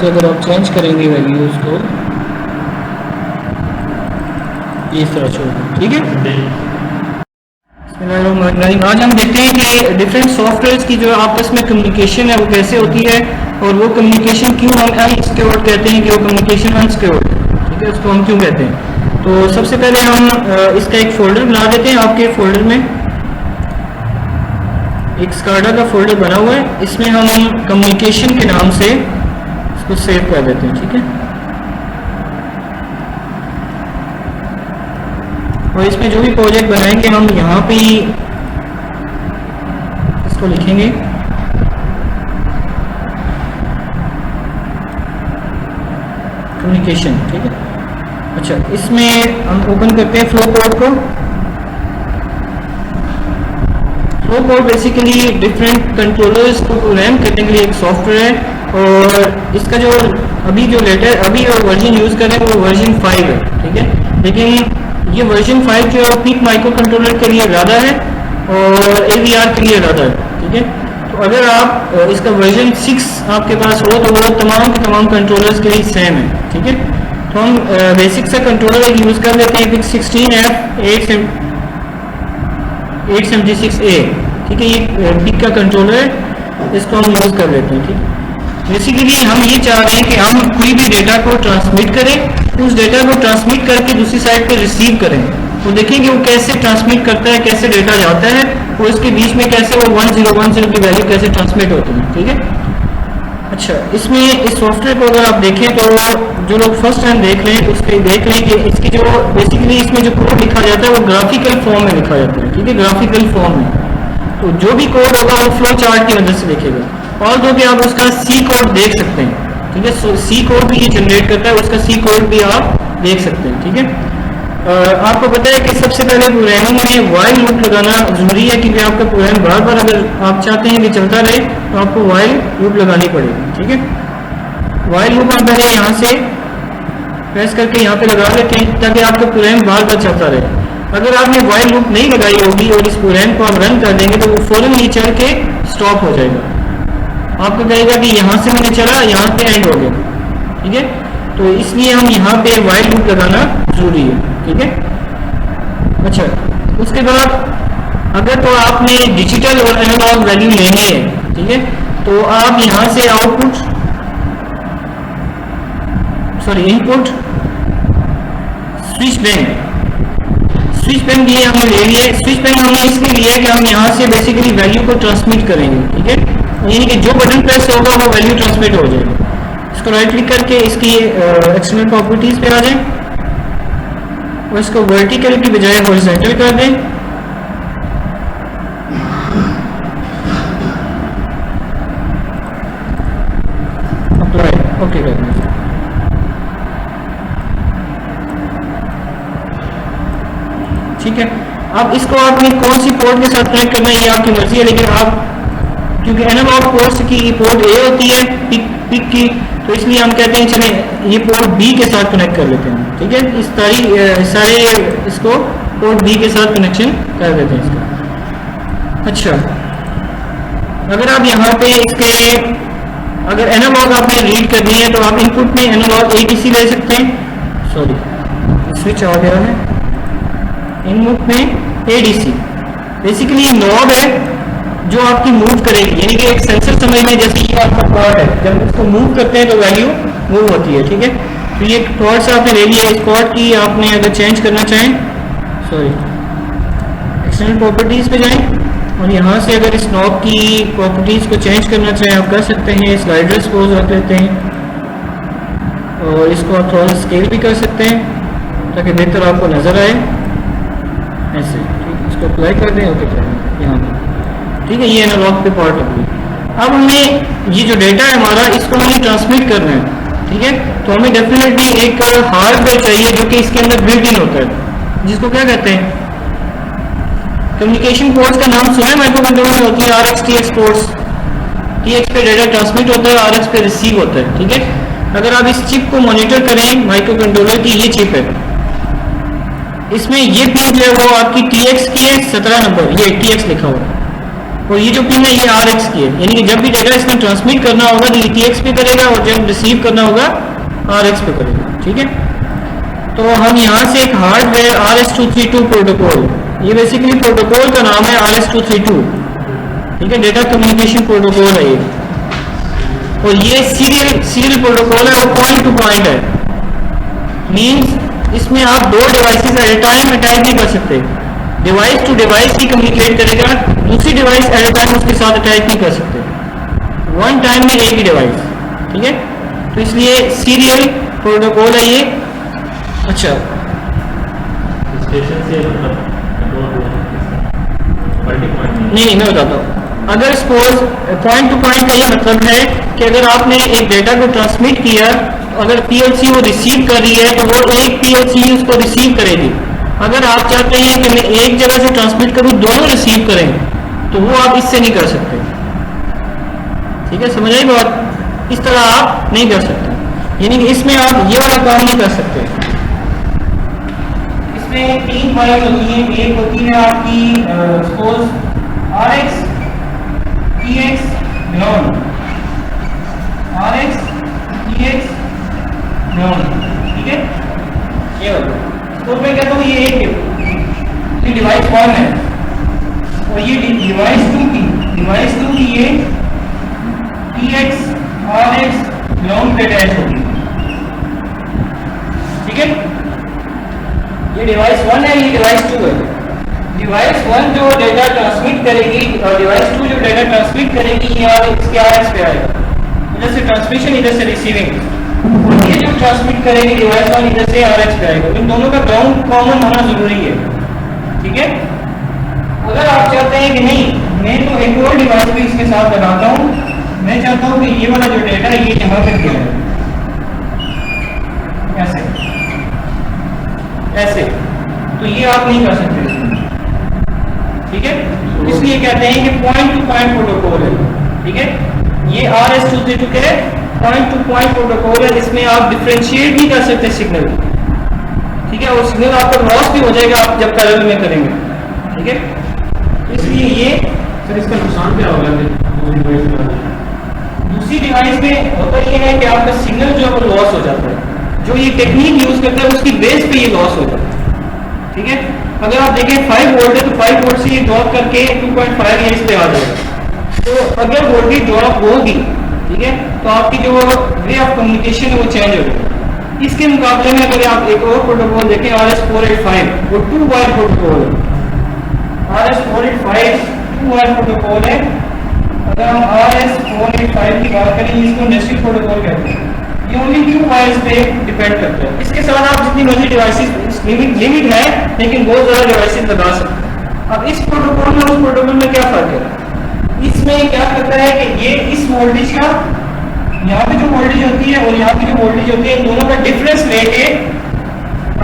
से अगर आप चेंज करेंगे वैल्यूज़ को इस तरह छोड़ दें, ठीक है। आज हम देखते हैं कि डिफरेंट सॉफ्टवेयर्स की जो आपस में कम्युनिकेशन है वो कैसे होती है, और वो कम्युनिकेशन क्यों हम अनसिक्योर्ड कहते हैं कि वो कम्युनिकेशन अनसिक्योर्ड है, ठीक है, उसको हम क्यों कहते हैं। तो सबसे पहले हम इसका एक फोल्डर बना देते हैं। आपके फोल्डर में एक स्काडा का फोल्डर बना हुआ है, इसमें हम कम्युनिकेशन के नाम से इसको सेव कर देते हैं, ठीक है। और इसमें जो भी प्रोजेक्ट बनाएंगे हम यहाँ पे इसको लिखेंगे कम्युनिकेशन, ठीक है। अच्छा, इसमें हम ओपन करते हैं फ्लो कोड को। Flow code basically different controllers को प्रोग्राम करने के लिए एक सॉफ्टवेयर है, और इसका जो अभी वर्जन यूज़ कर रहे हैं वो वर्जन 5 है, ठीक है। लेकिन ये वर्जन 5 जो पीक माइक्रो कंट्रोलर के लिए ज़्यादा है और AVR के लिए ज़्यादा है, ठीक है। तो अगर आप इसका वर्जन 6 आपके पास हो तो वो तमाम कंट्रोलर्स के लिए सेम है, ठीक है। तो हम बेसिक सा कंट्रोलर एक यूज़ कर लेते हैं, PIC 16F 876A, ठीक है। ये PIC का कंट्रोलर है, इसको हम यूज़ कर लेते हैं, ठीक है। बेसिकली हम ये चाह रहे हैं कि हम कोई भी डेटा को ट्रांसमिट करें, उस डेटा को ट्रांसमिट करके दूसरी साइड पे रिसीव करें, तो देखेंगे वो कैसे ट्रांसमिट करता है, कैसे डेटा जाता है, और इसके बीच में कैसे वो 1010 की वैल्यू कैसे ट्रांसमिट होती है, ठीक है। अच्छा, इसमें इस सॉफ्टवेयर को अगर आप देखें तो जो लोग फर्स्ट टाइम देख रहे हैं उसके देख लें कि इसकी जो बेसिकली इसमें जो कोड लिखा जाता है वो ग्राफिकल फॉर्म में लिखा जाता है, ठीक है, ग्राफिकल फॉर्म में। तो जो भी कोड होगा वो फ्लो चार्ट की मदद से लिखेगा, और जो भी आप उसका सी कोड देख सकते हैं, ठीक है। सी कोड भी ये जनरेट करता है, उसका सी कोड भी आप देख सकते हैं, ठीक है। आपको पता है कि सबसे पहले प्रोग्रामिंग में व्हाइल लूप लगाना जरूरी है, क्योंकि आपका प्रोग्राम बार बार अगर आप चाहते हैं कि चलता रहे तो आपको व्हाइल लूप लगानी पड़ेगी, ठीक है। व्हाइल लूप हम पहले यहाँ से प्रेस करके यहाँ पे लगा लेते हैं ताकि आपका प्रोग्राम बार बार चलता रहे। अगर आपने व्हाइल लूप नहीं लगाई होगी और इस प्रोग्राम को हम रन कर देंगे तो वो फौरन ही चल के स्टॉप हो जाएगा, आपको कहेगा कि यहाँ से मैंने चला, यहाँ पे एंड हो गया, ठीक है। तो इसलिए हम यहाँ पे व्हाइल लूप लगाना जरूरी है, ठीक है। अच्छा, उसके बाद अगर तो आपने डिजिटल और एनालॉग वैल्यू लेनी है, ठीक है, तो आप यहाँ से इनपुट स्विच बैंक ये हमने ले लिया है। स्विच बैंक हमने इसलिए लिया है कि हम यहाँ से बेसिकली वैल्यू को ट्रांसमिट करेंगे, ठीक है। यानी कि जो बटन प्रेस होगा वो वैल्यू ट्रांसमिट हो जाएगी। इसको राइट क्लिक करके इसकी एक्सटर्नल प्रॉपर्टीज पे आ जाए और इसको वर्टिकल की बजाय हॉरिजॉन्टल कर दें। अप्लाई ओके कर दें। ठीक है, अब इसको आपने कौन सी पोर्ट के साथ कनेक्ट करना है ये आपकी मर्जी है, लेकिन आप क्योंकि एनालॉग पोर्ट्स की पोर्ट A होती है पिक की, तो इसलिए हम कहते हैं चलें ये पोर्ट B के साथ कनेक्ट कर लेते हैं, ठीक है। इस सारे इसको पोर्ट B के साथ कनेक्शन कर देते हैं इसका। अच्छा, अगर आप यहाँ पे इसके अगर एनालॉग आपने रीड करनी है तो आप इनपुट में एनालॉग ADC ले सकते हैं। सॉरी, स्विच आ गया है। इनपुट में ADC बेसिकली नॉब है जो आपकी मूव करेगी, यानी कि एक सेंसर समझ में, जैसे ये आपका पॉट है, जब इसको मूव करते हैं तो वैल्यू मूव होती है, ठीक है। तो ये पॉट से आपने ले लिया, इस पॉट की आपने अगर चेंज करना चाहें, सॉरी एक्सटर्नल प्रॉपर्टीज पे जाएं और यहाँ से अगर इस नॉब की प्रॉपर्टीज को चेंज करना चाहें आप कर सकते हैं। स्लाइडर्स को रख लेते हैं और इसको आप थोड़ा स्केल भी कर सकते हैं ताकि बेहतर आपको नजर आए, ऐसे, ठीक है। इसको अप्लाई कर दें, ओके कर दें यहाँ पर, ठीक है। ये एनालॉग पे पार्ट है। अब हमें ये जो डेटा है हमारा, इसको हमें ट्रांसमिट करना है, ठीक है। तो हमें डेफिनेटली एक हार्डवेयर चाहिए जो कि इसके अंदर बिल्ट इन होता है, जिसको क्या कहते हैं, कम्युनिकेशन पोर्ट्स का नाम सुना है माइक्रो कंट्रोलर में, होती है RX TX पोर्ट्स। TX पे डेटा ट्रांसमिट होता है, RX पे रिसीव होता है, ठीक है। अगर आप इस चिप को मॉनिटर करें, माइक्रो कंट्रोलर की ये चिप है, इसमें ये पिन जो है वो आपकी TX की है 17 नंबर, ये TX लिखा हुआ है, और ये जो पिन है ये RX की है, यानी कि जब भी डेटा इसमें ट्रांसमिट करना होगा तो ETX पे करेगा और जब रिसीव करना होगा RX पे करेगा। ठीक है, तो हम यहाँ से एक हार्डवेयर RS-232 प्रोटोकॉल, ये बेसिकली प्रोटोकॉल का नाम है RS-232। ठीक है, डेटा कम्युनिकेशन प्रोटोकॉल है ये, और ये सीरियल प्रोटोकॉल है और पॉइंट टू पॉइंट है। मींस इसमें आप दो devices at a time attach नहीं कर सकते, डिवाइस टू डिवाइस ही कम्युनिकेट करेगा, दूसरी डिवाइस एट ए टाइम उसके साथ अटैच नहीं कर सकते, वन टाइम में एक ही डिवाइस। ठीक है, तो इसलिए सीरियल प्रोटोकॉल है ये। अच्छा, स्टेशन से नहीं मैं बताता हूँ। अगर सपोज पॉइंट टू पॉइंट का ये मतलब है कि अगर आपने एक डेटा को ट्रांसमिट किया, अगर PLC वो रिसीव कर रही है तो वो एक PLC उसको रिसीव करेगी। अगर आप चाहते हैं कि मैं एक जगह से ट्रांसमिट करूं दोनों रिसीव करें, तो वो आप इससे नहीं कर सकते। ठीक है, समझ आई बात? इस तरह आप नहीं कर सकते, यानी कि इसमें आप ये वाला काम नहीं कर सकते। इसमें तीन फाइल होती है, एक होती है आपकी suppose RX EX ground, RX EX ground. ठीक है, ये होता है। तो मैं कहता हूँ ये एक है, ये डिवाइस 1 है और ये डिवाइस 2 की ये EX RX ग्राउंड पे अटैच होगी। ठीक है, ये डिवाइस 1 है, ये डिवाइस 2 है। डिवाइस 1 जो डेटा ट्रांसमिट करेगी और डिवाइस 2 जो डेटा ट्रांसमिट करेगी ये इसके RX पे आएगा, इधर से ट्रांसमिशन इधर से रिसीविंग, ये जो ट्रांसमिट करेगी डिवाइस 1 इधर से RX पे आएगा। इन दोनों का ग्राउंड कॉमन होना जरूरी है। ठीक है, अगर आप चाहते हैं कि नहीं मैं तो एक और डिवाइस भी इसके साथ लगाता हूँ, मैं चाहता हूँ कि ये वाला जो डेटा है ये यहाँ पे गया है, ऐसे तो ये आप नहीं कर सकते। ठीक है, इसलिए कहते हैं कि पॉइंट टू पॉइंट प्रोटोकॉल है। ठीक है, ये RS-232 के पॉइंट टू पॉइंट प्रोटोकॉल है, इसमें आप डिफरेंशिएट नहीं कर सकते सिग्नल। ठीक है, और सिग्नल आपका लॉस भी हो जाएगा आप जब पैरेलल में करेंगे। ठीक है, इसलिए ये सर इसका नुकसान क्या होगा? दूसरी डिवाइस में होता ये है कि आपका सिग्नल जो है वो लॉस हो जाता है, जो ये टेक्निक यूज करता है उसकी बेस पे ये लॉस होता है। ठीक है, अगर आप देखें 5 वोल्ट है तो 5 वोल्ट से ये ड्रॉप करके 2.5 या इस पे आ जाएगा। तो अगर वोल्टेज ड्रॉप होगी, ठीक है, तो आपकी जो वे ऑफ कम्युनिकेशन है वो चेंज हो जाएगी। इसके मुकाबले में अगर आप एक और प्रोटोकॉल देखें RS-485, वो 2 वायर प्रोटोकॉल है। RS-485 2 वायर प्रोटोकॉल है। अगर हम RS-485 की बात करें, इसको इंडस्ट्रियल प्रोटोकॉल कहते हैं, ये ओनली 2 वायर्स पे डिपेंड करता है। इसके साथ आप जितनी मर्जी डिवाइसेस लिमिट है, लेकिन बहुत ज़्यादा डिवाइसेस लगा सकते हैं। अब इस प्रोटोकॉल में उस प्रोटोकॉल में क्या फर्क है? इसमें क्या करता है कि ये इस वोल्टेज का, यहाँ पे जो वोल्टेज होती है और यहाँ पे जो वोल्टेज होती है, इन दोनों का डिफरेंस लेके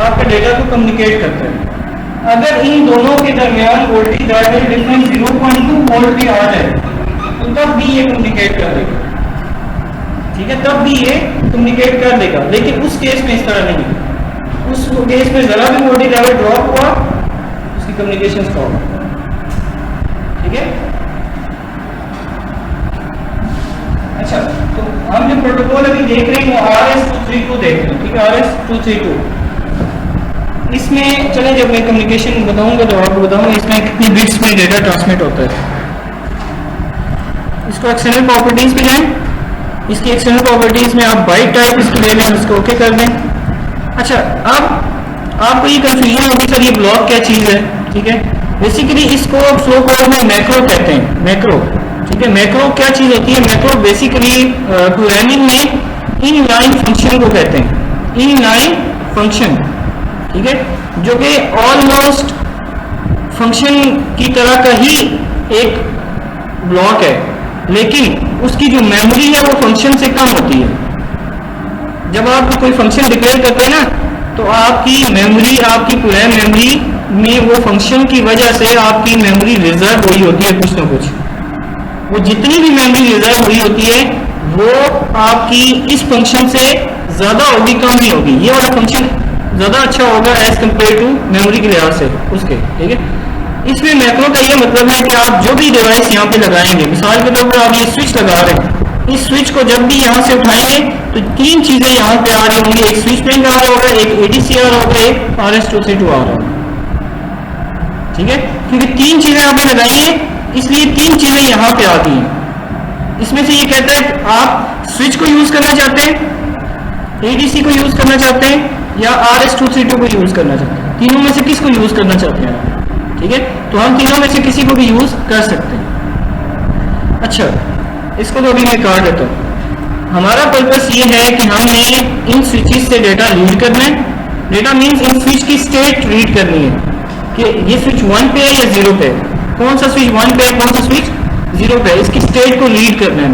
आपका डेटा को कम्युनिकेट करता है। अगर इन दोनों के दरमियान वोल्टेज डिफरेंस 0.2 वोल्ट भी आ जाए तो तब भी ये कम्युनिकेट कर देगा। ठीक है, तब भी ये कम्युनिकेट कर देगा, लेकिन उस केस में इस तरह नहीं है। उस केस में जरा भी वोल्टेज लेवल ड्रॉप हुआ उसकी कम्युनिकेशन स्टॉप। ठीक है, अच्छा, तो हम जो प्रोटोकॉल अभी देख रहे हैं वो RS-232 देख रहे हैं। ठीक है, RS-232 इसमें चले जब मैं कम्युनिकेशन बताऊंगा तो आपको बताऊंगा इसमें कितने बिट्स में डेटा ट्रांसमिट होता है। इसको एक्सटर्नल प्रॉपर्टीज पे जाएं, इसकी एक्सटर्नल प्रॉपर्टीज में आप बाइट टाइप इसको ले लें, इसको ओके कर दें। अच्छा, अब आपको ये कंफ्यूजन होगी सर ये ब्लॉक क्या चीज़ है। ठीक है, बेसिकली इसको फ्लो कोड में मैक्रो कहते हैं, मैक्रो। ठीक है, मैक्रो क्या चीज़ होती है? मैक्रो बेसिकली प्रोग्रामिंग में इन लाइन फंक्शन को कहते हैं, इन लाइन फंक्शन। ठीक है, जो कि ऑलमोस्ट फंक्शन की तरह का ही एक ब्लॉक है, लेकिन उसकी जो मेमोरी है वो फंक्शन से कम होती है। जब आप कोई फंक्शन डिक्लेयर करते हैं ना, तो आपकी मेमोरी, आपकी प्रोग्राम मेमोरी में वो फंक्शन की वजह से आपकी मेमोरी रिजर्व हुई होती है कुछ ना कुछ। वो जितनी भी मेमोरी रिजर्व हुई होती है वो आपकी इस फंक्शन से ज्यादा होगी, कम नहीं होगी। ये वाला फंक्शन ज्यादा अच्छा होगा एज कंपेयर टू मेमोरी के लिहाज से उसके। ठीक है, इसमें मैक्रो का ये मतलब है कि आप जो भी डिवाइस यहाँ पे लगाएंगे, मिसाल के तौर पर आप ये स्विच लगा रहे हैं, इस स्विच को जब भी यहाँ से उठाएंगे तो तीन चीजें यहाँ पे आ रही होंगी, एक स्विच पिन आ रहा होगा, एक ADC आ रहा होगा, एक RS-232 आ रहा होगा, ठीक है। क्योंकि तीन चीजें आपने लगाई हैं इसलिए तीन चीजें यहाँ पे आती हैं। इसमें से ये कहता है कि आप स्विच को यूज करना चाहते हैं, ADC को यूज करना चाहते हैं या RS-232 को यूज करना चाहते हैं, तीनों में से किसको यूज करना चाहते हैं, ठीक है। तो हम तीनों में से किसी को भी यूज कर सकते हैं। अच्छा, इसको तो अभी मैं काट देता हूँ। हमारा पर्पस ये है कि हमने इन स्विचेस से डेटा रीड करना है। डेटा मीन्स इन स्विच की स्टेट रीड करनी है कि ये स्विच 1 पे है या 0 पे है, कौन सा स्विच 1 पे है, कौन सा स्विच 0 पे है, इसकी स्टेट को रीड करना है।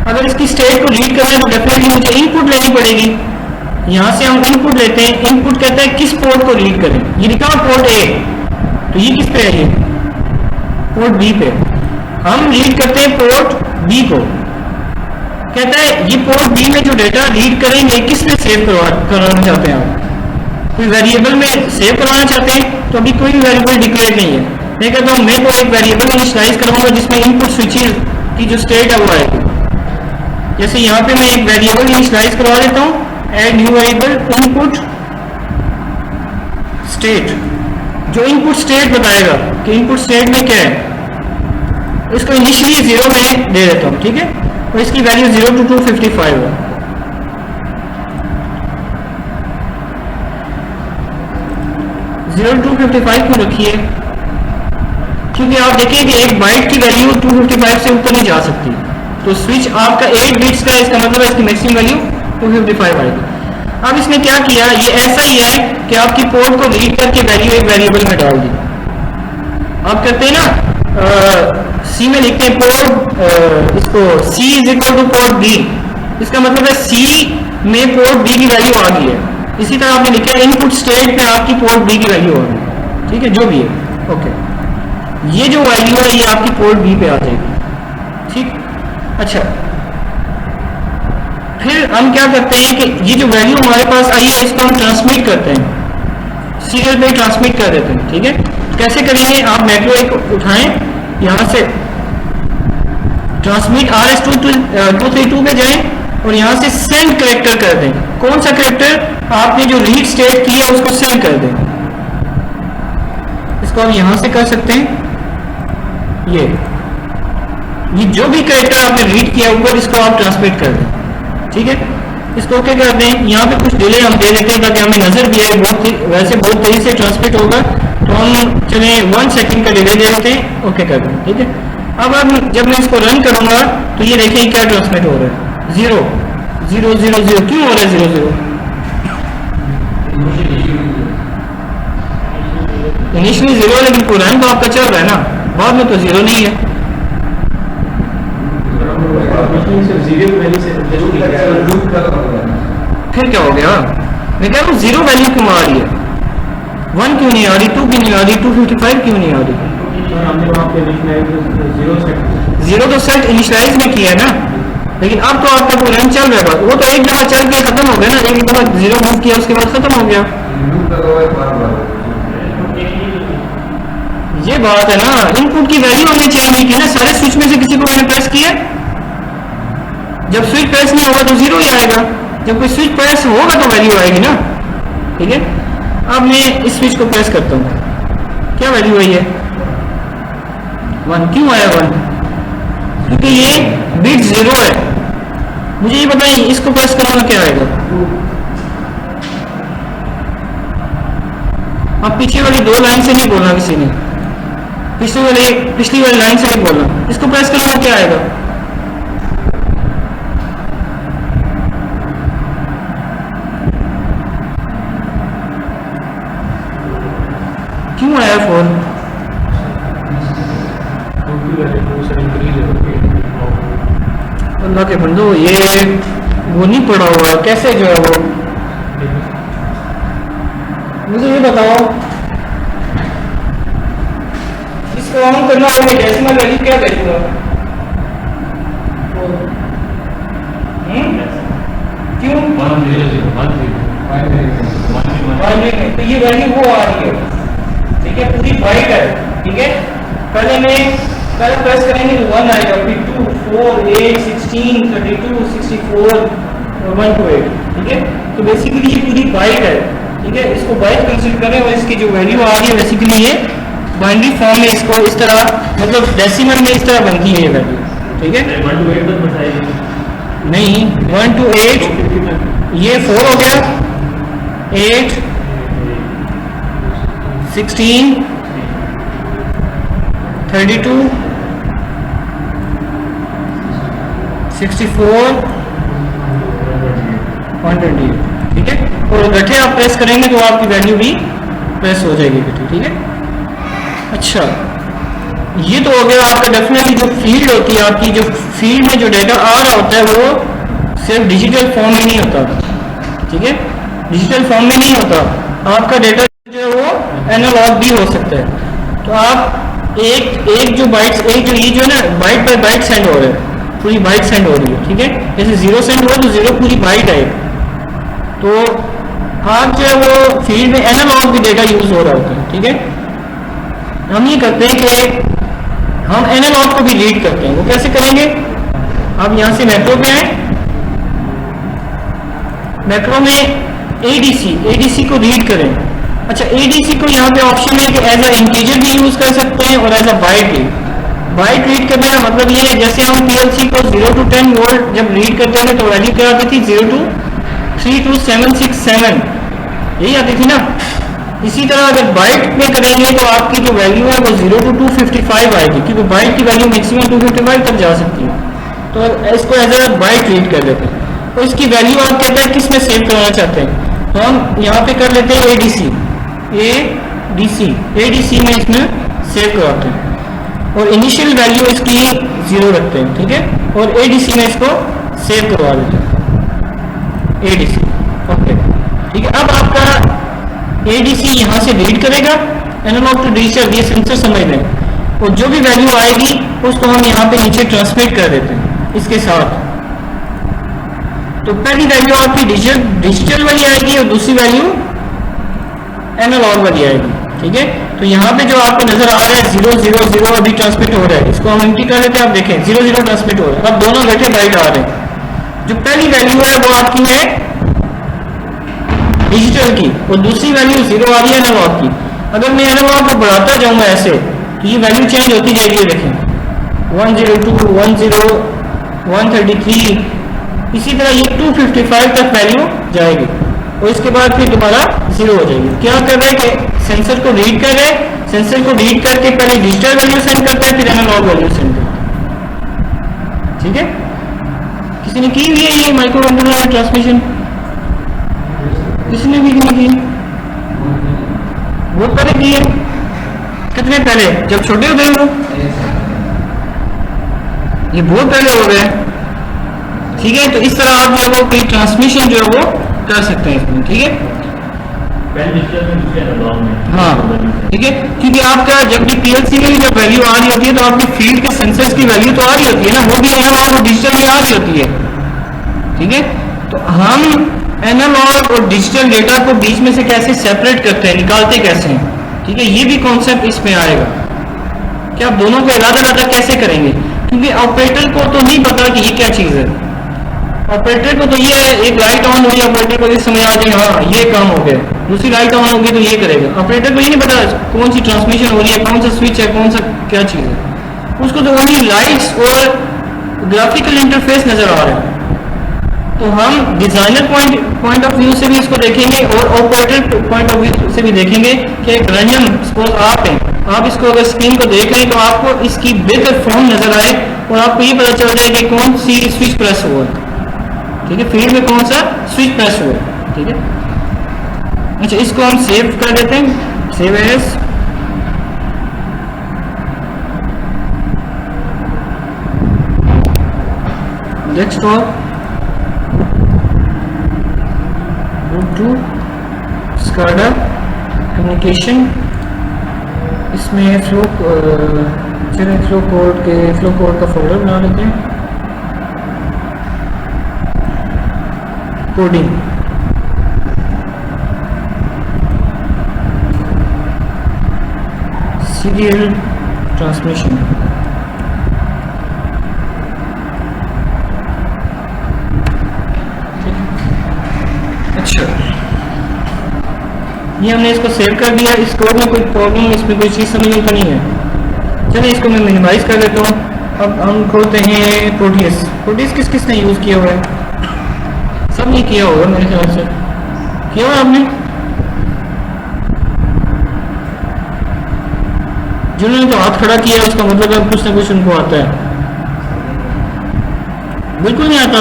अगर इसकी स्टेट को रीड करना है तो डेफिनेटली मुझे इनपुट लेनी पड़ेगी। यहाँ से हम इनपुट लेते हैं, इनपुट कहता है किस पोर्ट को रीड करें, ये लिखा पोर्ट A, तो ये किस पे है, ये पोर्ट B पे। हम रीड करते हैं पोर्ट B को, कहता है ये पोर्ट B में जो डेटा रीड करेंगे किस में सेव कराना चाहते हैं आप, कोई वेरिएबल में सेव करवाना चाहते हैं, तो अभी कोई भी वेरिएबल डिक्लेयर नहीं है। मैं कहता हूँ मैं तो एक वेरिएबल इनिशियलाइज कराऊंगा जिसमें इनपुट स्विचेस की जो स्टेट है वो आएगी। जैसे यहाँ पे मैं एक वेरिएबल इनिशियलाइज करवा देता हूँ, add new variable input state, जो इनपुट स्टेट बताएगा कि इनपुट स्टेट में क्या है, इसको इनिशियली 0 में दे देता हूँ, ठीक है, और इसकी वैल्यू 0 to 255 है। जीरो टू 255 क्यों रखी है, क्योंकि आप देखिए कि एक बाइट की वैल्यू 255 से ऊपर नहीं जा सकती, तो स्विच आपका 8 बिट्स का है, इसका मतलब है इसकी मैक्सिमम वैल्यू 255 आएगी। अब इसने क्या किया, ये ऐसा ही है कि आपकी पोर्ट को रीड करके वैल्यू एक वेरिएबल में डाल दी। आप करते हैं ना सी में लिखते हैं पोर्ट, इसको C is equal two port B, इसका मतलब है C में पोर्ट B की वैल्यू आ गई है। इसी तरह आपने लिखा है इनपुट स्टेट पे आपकी पोर्ट B की वैल्यू आ गई, ठीक है, जो भी है, ओके। ये जो वैल्यू है ये आपकी पोर्ट B पे आ जाएगी, ठीक। अच्छा, फिर हम क्या करते हैं कि ये जो वैल्यू हमारे पास आई है इसको हम ट्रांसमिट करते हैं, सीरियल पे ट्रांसमिट कर देते हैं, ठीक है। कैसे करेंगे, आप मैक्रो एक उठाएं, यहाँ से ट्रांसमिट RS-232 पे जाएं और यहाँ से सेंड करेक्टर कर दें। कौन सा करेक्टर, आपने जो रीड स्टेट की है उसको सेंड कर दें। इसको आप यहाँ से कर सकते हैं, ये जो भी करेक्टर आपने रीड किया ऊपर इसको आप ट्रांसमिट कर दें, ठीक है। इसको ओके कर दें। यहाँ पे कुछ डिले हम दे देते हैं ताकि हमें नजर भी आए, वैसे बहुत तेजी से ट्रांसमिट होगा तो हम चले 1 सेकंड का डिले दे देते हैं, ओके कर दें, ठीक है। अब जब मैं इसको रन करूंगा तो ये देखें क्या ट्रांसमिट हो रहा है, 0 0 0 0। क्यों हो रहा है 0 0? इनिशियली 0 लेकिन प्रोग्राम तो आपका चल रहा है ना, बाद में तो 0 नहीं है। फिर क्या हो गया, मैं कह रहा हूँ 0 वैल्यू क्यों आ रही है, 1 क्यों नहीं आ रही, 2 क्यों नहीं आ रही, 255 क्यों नहीं आ रही? 0 तो सेट इनिशियलाइज में किया है ना, लेकिन अब तो आपका प्रोग्राम चल रहा है, वो तो एक दफा चल के खत्म हो गया ना, एक दफा 0 मूव किया उसके बाद खत्म हो गया। ये बात है ना, इनपुट की वैल्यू हमने चेंज नहीं की ना, सारे स्विच में से किसी को मैंने प्रेस किया, जब स्विच प्रेस नहीं होगा तो 0 ही आएगा, जब कोई स्विच प्रेस होगा तो वैल्यू आएगी ना, ठीक है। अब मैं इस स्विच को प्रेस करता हूँ, क्या वैल्यू आई है, 1। क्यों आया 1? क्योंकि ये बिट 0 है। मुझे ये बताइए इसको प्रेस करना क्या आएगा, अब पीछे वाली 2 लाइन से नहीं बोलना किसी ने, पिछली वाली लाइन से नहीं बोलना, इसको प्रेस करना क्या आएगा, क्यों आया 4? अल्लाह के बंदो, ये वो नहीं पड़ा हुआ, कैसे जो है वो, मुझे ये बताओ, इसको ऑन करना होगा, डेसिमल वैल्यू क्या करेगा, क्यों 1 0 0 1 0 तो ये वैल्यू वो आ रही है, ठीक ठीक है, पूरी बाइट है, ठीक है। पहले प्रेस करेंगे तो 1 आएगा, फिर 2, 4, 8, 16, 32, 64 और 128, ठीक है। तो बेसिकली ये पूरी बाइट है, ठीक है। इसको बाइट कंसीडर करें और इसकी जो वैल्यू आ रही है बेसिकली ये बाइनरी फॉर्म में इसको इस तरह मतलब डेसिमल में इस तरह बनती है ये वैल्यू, ठीक है। 1 to 8 तक बताइए। नहीं 1 to 8 ये 4 हो गया, 8, 16, 32, 64, 128, ठीक है। और गठे आप प्रेस करेंगे तो आपकी वैल्यू भी प्रेस हो जाएगी गठे, ठीक है। अच्छा, ये तो हो गया आपका। डेफिनेटली जो फील्ड होती है आपकी, जो फील्ड में जो डेटा आ रहा होता है वो सिर्फ डिजिटल फॉर्म में नहीं होता, ठीक है। डिजिटल फॉर्म में नहीं होता, आपका डेटा जो है वो एनालॉग भी हो सकता है। तो आप एक जो बाइट्स, एक जो ये जो है ना बाइट बाय बाइट सेंड हो रहा है, पूरी बाइट सेंड हो रही है, ठीक है। जैसे 0 सेंड हुआ तो 0 पूरी बाइट है। तो आप जो है वो फील्ड में एनालॉग भी डेटा यूज हो रहा होता है, ठीक है। हम ये करते हैं कि हम एनालॉग को भी रीड करते हैं। वो कैसे करेंगे? आप यहां से मैक्रो पे आए, मैक्रो में एडीसी को रीड करें। अच्छा, एडीसी को यहाँ पे ऑप्शन है कि एज अ इंटीजर भी यूज कर सकते हैं और एज अ बाइट भी। बाइट रीड करने का मतलब ये है जैसे हम पीएलसी को 0 to 10 वोल्ट जब रीड करते थे तो वैल्यू क्या आती थी? 0 to 32767 यही आती थी ना। इसी तरह अगर बाइट में करेंगे तो आपकी जो वैल्यू है वो 0 to 255 आएगी, क्योंकि बाइट की वैल्यू मैक्सिमम 255 तक जा सकती है। तो इसको एज ए बाइट रीड कर लेते हैं। तो इसकी वैल्यू आप कहते हैं किस में सेव करना चाहते हैं, तो हम यहाँ पे कर लेते हैं एडीसी में इसमें सेव करवाते हैं और इनिशियल वैल्यू इसकी 0 रखते हैं, ठीक है। और एडीसी में इसको सेव करवा देते हैं, एडीसी, ओके, ठीक है। अब आपका एडीसी यहाँ से रीड करेगा, एनालॉग टू डिजिटल, ये सेंसर समझ लें, और जो भी वैल्यू आएगी उसको हम यहाँ पे नीचे ट्रांसमिट कर देते हैं इसके साथ। तो पहली वैल्यू आपकी डिजिटल वाली आएगी और दूसरी वैल्यू एनालॉग वाली आएगी, ठीक है। तो यहाँ पे जो आपको नजर आ रहा है 000 अभी ट्रांसमिट हो रहा है, इसको हम एंट्री कर लेते हैं। आप देखें 00 ट्रांसमिट हो रहा है। अब दोनों घटे बाइट आ रहे हैं। जो पहली वैल्यू है वो आपकी है डिजिटल की और दूसरी वैल्यू 0 आ रही है एनालॉग की। अगर मैं एनालॉग को बढ़ाता जाऊंगा ऐसे तो ये वैल्यू चेंज होती जाएगी। देखें 102, 10, 133, इसी तरह ये 255 तक वैल्यू जाएगी और इसके बाद फिर दोबारा 0 हो जाएगी। क्या कर रहे हैं कि सेंसर को रीड कर रहे हैं, सेंसर को रीड करके पहले डिजिटल वैल्यू सेंड करता है फिर एनालॉग वैल्यू सेंड करता है, ठीक है। किसी ने की हुई है ये माइक्रोकंट्रोलर ट्रांसमिशन? किसी ने भी नहीं की? बहुत पहले की है। कितने पहले? जब छोटे होते हैं लोग, ये बहुत पहले हो गए, ठीक है। तो इस तरह आप जो वो कोई ट्रांसमिशन जो है वो कर सकते हैं इसमें, ठीक है। हाँ, ठीक है, क्योंकि आपका जब भी पीएलसी में जब वैल्यू आ रही होती है तो आपके फील्ड के सेंसर्स की वैल्यू तो आ रही होती है ना, वो भी एनालॉग और डिजिटल में आ रही होती है, ठीक है। तो हम एनालॉग और डिजिटल डेटा को बीच में से कैसे सेपरेट करते हैं, निकालते कैसे हैं, ठीक है। ये भी कॉन्सेप्ट इसमें आएगा कि आप दोनों को अलग-अलग कैसे करेंगे, क्योंकि ऑपरेटर को तो नहीं पता कि ये क्या चीज़ है। ऑपरेटर को तो ये है एक लाइट ऑन हुई, ऑपरेटर को ये समझ आ जाए हाँ ये काम हो गया, दूसरी लाइट ऑन होगी तो ये करेगा। ऑपरेटर को ये नहीं पता कौन सी ट्रांसमिशन हो रही है, कौन सा स्विच है, कौन सा क्या चीज़ है। उसको तो ओनली लाइट्स और ग्राफिकल इंटरफेस नजर आ रहा है। तो हम डिजाइनर पॉइंट ऑफ व्यू से भी इसको देखेंगे और ऑपरेटर पॉइंट ऑफ व्यू से भी देखेंगे कि एक रैंडम सपोज आप हैं, आप इसको अगर स्क्रीन को देख रहे हैं तो आपको इसकी बेहतर फॉर्म नजर आए और आपको ये पता चल जाए कि कौन सी स्विच प्रेस हुआ है, ठीक है, फील्ड में कौन सा स्विच प्रेस हुआ है, ठीक है। अच्छा, इसको हम सेव कर देते हैं, save as, desktop, to SCADA communication, इसमें फ्लो कोड का फोल्डर बना लेते हैं, कोडिंग, सीरियल ट्रांसमिशन। अच्छा, ये हमने इसको सेव कर दिया। इस कोड में कोई प्रॉब्लम, इसमें कोई चीज़ समझ में तो नहीं है। चलिए इसको मैं मिनिमाइज कर देता हूँ। अब हम खोलते हैं प्रोटियस। प्रोटियस किस किस ने यूज़ किया हुआ है? सब नहीं किया होगा मेरे ख्याल से। किया हुआ आपने? जिन्होंने तो हाथ खड़ा किया उसका मतलब है कुछ ना कुछ उनको आता है। बिल्कुल नहीं आता।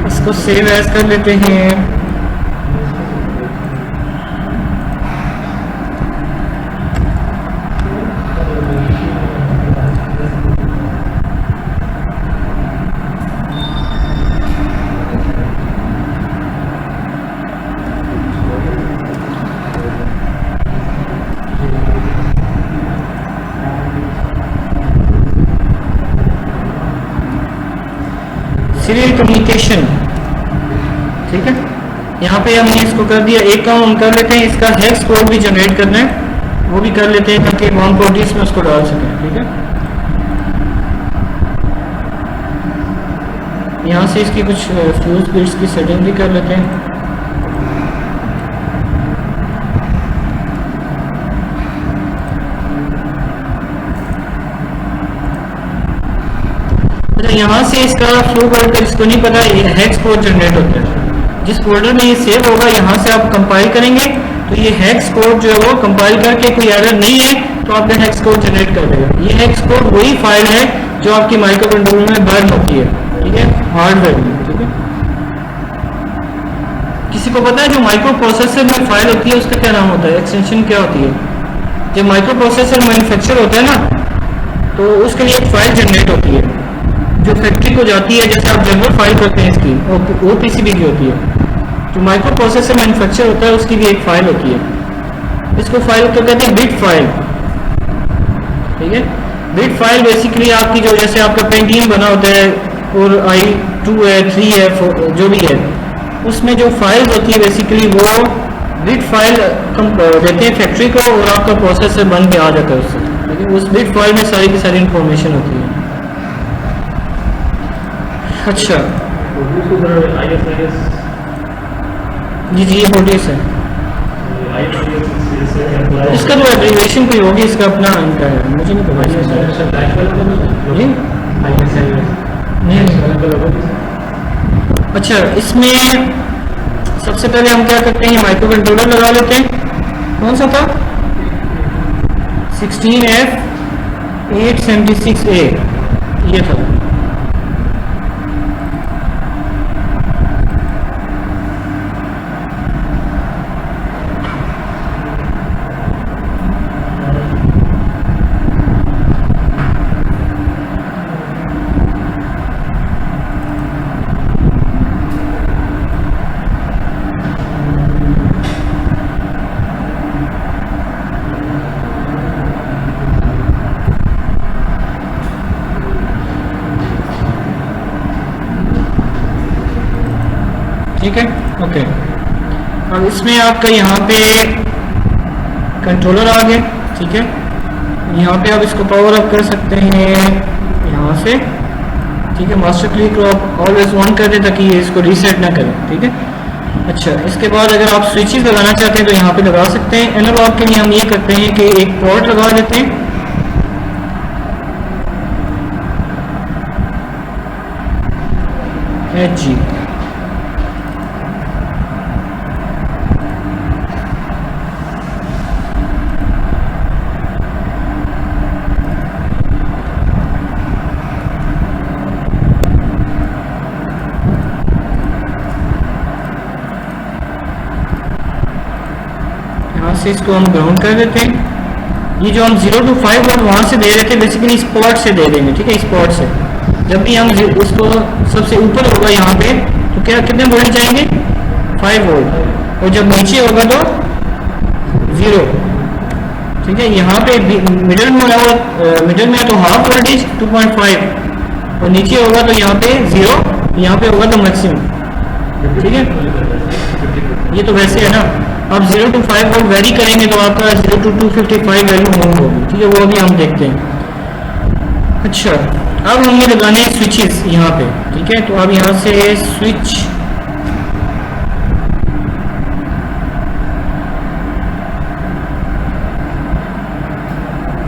इसको सेव एज कर लेते हैं। सीरियल कम्युनिकेशन, ठीक है। यहाँ पे हमने इसको कर दिया। एक काम हम कर लेते हैं, इसका हेक्स कोड भी जनरेट करना है, वो भी कर लेते हैं ताकि हम प्रोटीज में उसको डाल सकें, ठीक है। यहाँ से इसकी कुछ फ्यूज बिट्स की सेटिंग भी कर लेते हैं। यहाँ से इसका फ्लो वर्ड इसको नहीं पता, ये हेक्स कोड जनरेट होता है। जिस फोल्डर में ये सेव होगा यहाँ से आप कंपाइल करेंगे तो ये हेक्स कोड जो है वो कंपाइल करके कोई एरर नहीं है तो आपका हेक्स कोड जनरेट कर देगा। ये हेक्स कोड वही फाइल है जो आपकी माइक्रो कंट्रोलर में बर्न होती है, ठीक है, हार्डवेयर में, ठीक है। किसी को पता है जो माइक्रो प्रोसेसर में फाइल होती है उसका क्या नाम होता है, एक्सटेंशन क्या होती है? जब माइक्रो प्रोसेसर मैन्युफैक्चर होता है ना तो उसके लिए एक फाइल जनरेट होती है जो फैक्ट्री को जाती है। जैसे आप जनरल फाइल करते हैं इसकी, वो पीसीबी की होती है। जो माइक्रो प्रोसेसर मैन्युफैक्चर होता है उसकी भी एक फाइल होती है। इसको फाइल को कहते हैं बिट फाइल, ठीक है। बिट फाइल बेसिकली आपकी जो, जैसे आपका पेंटियम बना होता है और i2 है, 3 है, जो भी है, उसमें जो फाइल्स होती है बेसिकली वो बिट फाइल देते हैं फैक्ट्री को और आपका प्रोसेसर बन के आ जाता है उससे। लेकिन उस बिट फाइल में सारी की सारी इंफॉर्मेशन होती है। अच्छा जी जी, ये प्रोटीस है। इसका तो एब्रीविएशन कोई होगी, इसका अपना इनका है, मुझे नहीं पता। अच्छा, इसमें सबसे पहले हम क्या करते हैं, माइक्रो कंट्रोलर लगा लेते हैं। कौन सा था? 16F876A ये था। ठीक है, ओके। अब इसमें आपका यहाँ पे कंट्रोलर आ गया, ठीक है। यहाँ पे आप इसको पावर अप कर सकते हैं यहाँ से, ठीक है। मास्टर क्लिक को आप ऑलवेज ऑन कर दें ताकि ये इसको रीसेट ना करें, ठीक है। अच्छा, इसके बाद अगर आप स्विचेस लगाना चाहते हैं तो यहाँ पे लगा सकते हैं। एनालॉग के लिए हम ये करते हैं कि एक पोर्ट लगा देते हैं, HG, से इसको हम ग्राउंड कर देते हैं। ये जो हम 0 to 5 वोल्ट वहाँ से दे रहे थे बेसिकली स्पॉट से दे देंगे, ठीक है। स्पॉट से जब भी हम उसको सबसे ऊपर होगा यहाँ पे तो क्या कितने वोल्ट जाएंगे? 5 वोल्ट। और जब नीचे होगा तो 0, ठीक है। यहाँ पे मिडिल में होगा, मिडिल में तो हाफ वोल्टेज 2.5 और नीचे होगा तो यहाँ पे 0, यहाँ पे होगा तो मैक्सिमम, ठीक है। ये तो वैसे है ना, अब 0 to 5 वोल्ट वेरी करेंगे तो आपका 0 to 255 वैल्यू मूव होगी, ठीक है, वो अभी हम देखते हैं। अच्छा, अब हमें लगाने हैं स्विचेस यहाँ पे, ठीक है, तो अब यहाँ से स्विच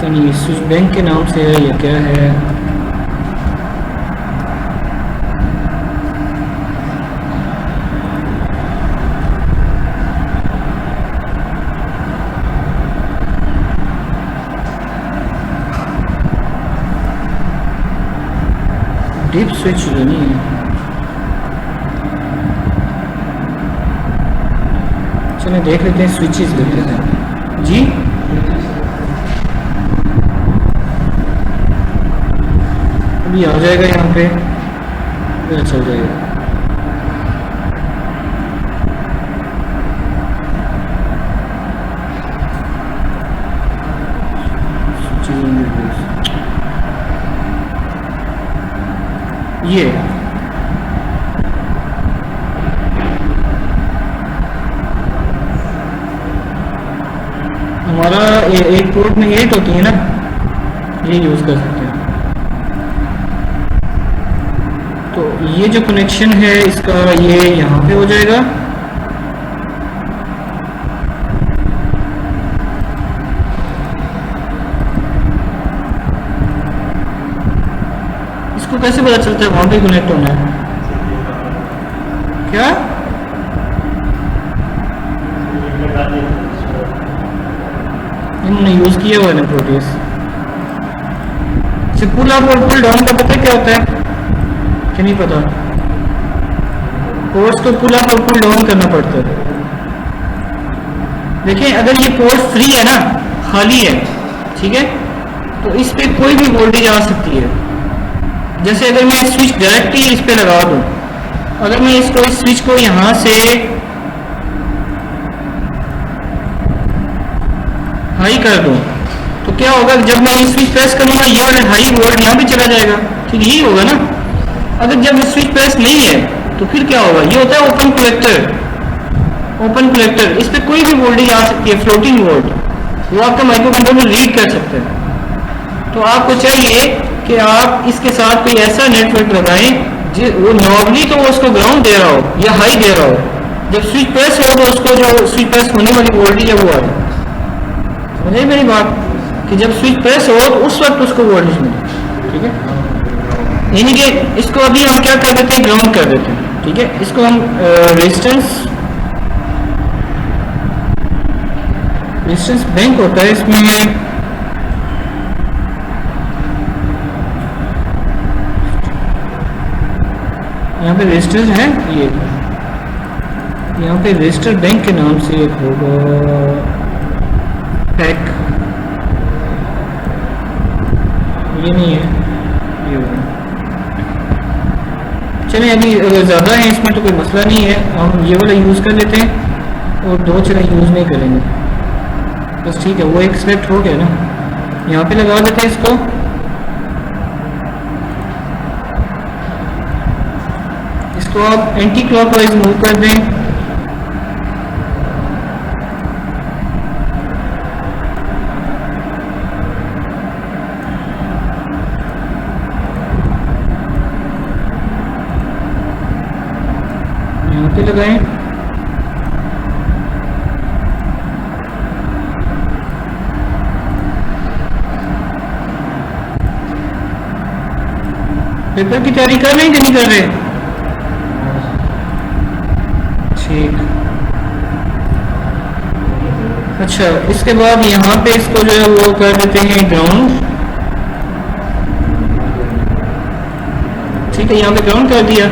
नहीं, स्विच बैंक के नाम से है या क्या है, डीप स्विच नहीं है। चलिए देख लेते हैं, स्विचेस देख लेते हैं जी। अभी आ जाएगा यहाँ पे, फिर चल जाएगा। ये हमारा एक पोर्ट में 8 होती है ना, ये यूज कर सकते हैं। तो ये जो कनेक्शन है इसका, ये यहाँ पे हो जाएगा, इसको कैसे पता चलता है वहां पे कनेक्ट होना है? क्या इन्होंने यूज किया हुआ है ना प्रोटीज से। पुल अप और पुल डाउन का पता क्या होता है कि नहीं पता? पोर्ट्स को पुल अप और पुल डाउन करना पड़ता है। देखिए अगर ये पोर्ट फ्री है ना, खाली है, ठीक है, तो इस पे कोई भी वोल्टेज आ सकती है। जैसे अगर मैं स्विच डायरेक्टली इस पे लगा दूं, अगर मैं इसको इस स्विच को यहां से हाई कर दूं तो क्या होगा, जब मैं ये स्विच प्रेस करूंगा ये वाला हाई वोल्ट यहाँ पे चला जाएगा, ठीक यही होगा ना। अगर जब स्विच प्रेस नहीं है तो फिर क्या होगा, ये होता है ओपन कलेक्टर। ओपन कलेक्टर, इस पे कोई भी वोल्टेज आ सकती है, फ्लोटिंग वोल्ट, वो आपका माइक्रो कंट्रोलर रीड कर सकते हैं। तो आपको चाहिए कि आप इसके साथ कोई ऐसा नेटवर्क लगाएं वो नॉर्मली तो वो उसको ग्राउंड दे रहा हो या हाई दे रहा हो, जब स्विच प्रेस हो तो उसको जो स्विच प्रेस होने वाली वोल्टेज है वो आ जाए। समझे मेरी बात, कि जब स्विच प्रेस हो तो उस वक्त उसको वोल्टेज मिले, ठीक है। यानी कि इसको अभी हम क्या कर देते हैं, ग्राउंड कर देते हैं, ठीक है। इसको हम रेजिस्टेंस बैंक होता है, इसमें यहाँ पे रेजिस्टर है, ये यहाँ पे रेजिस्टर बैंक के नाम से एक होगा, पैक, ये नहीं है, ये होगा। चलें अभी अगर ज़्यादा है इसमें तो कोई मसला नहीं है, हम ये वाला यूज़ कर लेते हैं और दो चलें यूज़ नहीं करेंगे बस, ठीक है। वो एक सेलेक्ट हो गया ना, यहाँ पे लगा देते हैं इसको। इसको आप एंटी क्लॉकवाइज मूव कर दें, यहाँ पे लगाएं। पेपर की तैयारी कर रहे हैं कि नहीं कर रहे? ठीक, अच्छा, इसके बाद यहाँ पे इसको जो है वो कर देते हैं ग्राउंड, ठीक है, यहाँ पे ग्राउंड कर दिया।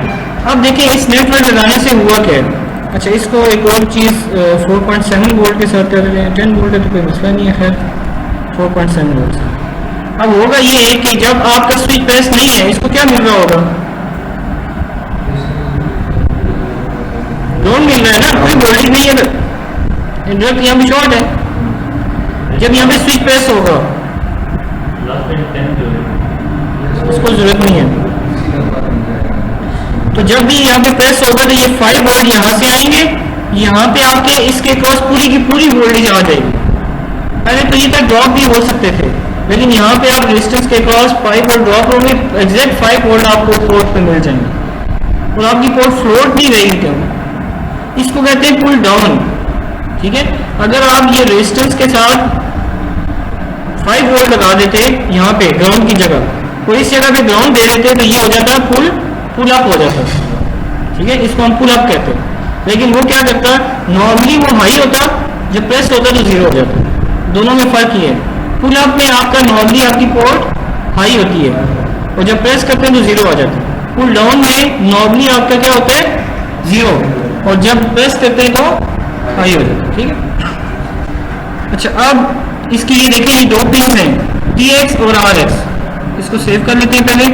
अब देखिए इस नेटवर्क लगाने से हुआ क्या है। अच्छा, इसको एक और चीज़ 4.7 वोल्ट के साथ कर रहे हैं, 10 वोल्ट है तो कोई मसला नहीं है, खैर 4.7 वोल्ट से। अब होगा ये कि जब आपका स्विच प्रेस नहीं है, इसको क्या मिल रहा होगा, ग्राउंड मिल रहा है ना, कोई वोल्टेज नहीं है, इंटरप्ट यहाँ पे शॉर्ट है। जब यहाँ पे स्विच प्रेस होगा उसको जरूरत नहीं है, तो जब भी यहाँ पे प्रेस होगा तो ये 5 वोल्ट यहाँ से आएंगे यहाँ पे आपके इसके क्रॉस पूरी की पूरी वोल्टेज आ जाएगी। पहले तो ये तक ड्रॉप भी हो सकते थे, लेकिन यहाँ पे आप रेजिस्टेंस के क्रॉस 5 वोल्ट ड्रॉप होंगे, एग्जैक्ट 5 वोल्ट आपको पोर्ट पे मिल जाएंगे और आपकी पोर्ट फ्लोट नहीं रहेगी क्यों। इसको कहते हैं पुल डाउन। ठीक है, अगर आप ये रेजिस्टेंस के साथ 5 वोल्ट लगा देते यहाँ पे ग्राउंड की जगह और इस जगह पे ग्राउंड दे देते तो ये हो जाता पुल अप हो जाता। ठीक है, इसको हम पुल अप कहते हैं। लेकिन वो क्या करता, नॉर्मली वो हाई होता, जब प्रेस होता तो जीरो हो जाता। दोनों में फर्क ये है, पुल अप में आपका नॉर्मली आपकी पोर्ट हाई होती है और जब प्रेस करते हैं तो जीरो आ जाता है। पुल डाउन में नॉर्मली आपका क्या होता है, जीरो, और जब प्रेस करते हैं तो हाई हो जाता है। ठीक है, अच्छा अब इसके लिए देखिए ये दो पिन हैं TX और RX। इसको सेव कर लेते हैं। पहले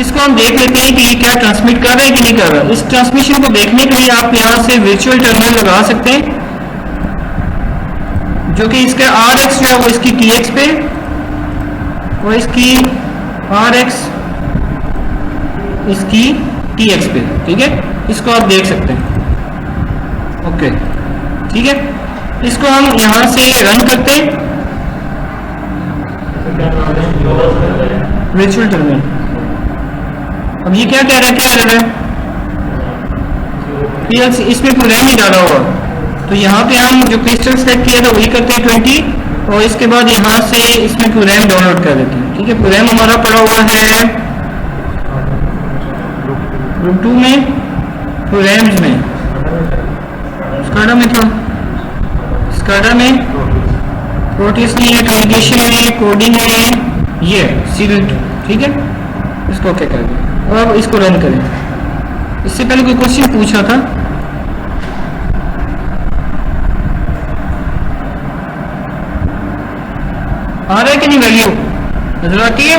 इसको हम देख लेते हैं कि ये क्या ट्रांसमिट कर रहा है कि नहीं कर रहा। इस ट्रांसमिशन को देखने के लिए आप यहाँ से वर्चुअल टर्मिनल लगा सकते हैं, जो कि इसका RX जो है वो इसकी TX पे और इसकी RX इसकी TX पे। ठीक है, इसको आप देख सकते हैं। ओके, ठीक है, इसको हम यहाँ से रन करते हैं वर्चुअल टर्मिनल। अब ये क्या कह रहा है, क्या कह रहा है, PLC इसमें प्रोग्राम ही डाला होगा। तो यहाँ पे हम जो क्रिस्टल सेट किया था वही करते हैं 20 और इसके बाद यहाँ से इसमें प्रोग्राम डाउनलोड कर देते हैं। ठीक है, प्रोग्राम हमारा पड़ा हुआ है ग्रुप 2 में, प्रोग्राम्स में, स्काडा में था, स्काडा में, प्रोटीज में, कम्युनिकेशन में, कोडिंग में, ये सीरियल। ठीक है, इसको क्या करें और अब इसको रन करें। इससे पहले कोई क्वेश्चन पूछा था, आ रहा है कि नहीं, वैल्यू नजर आती है?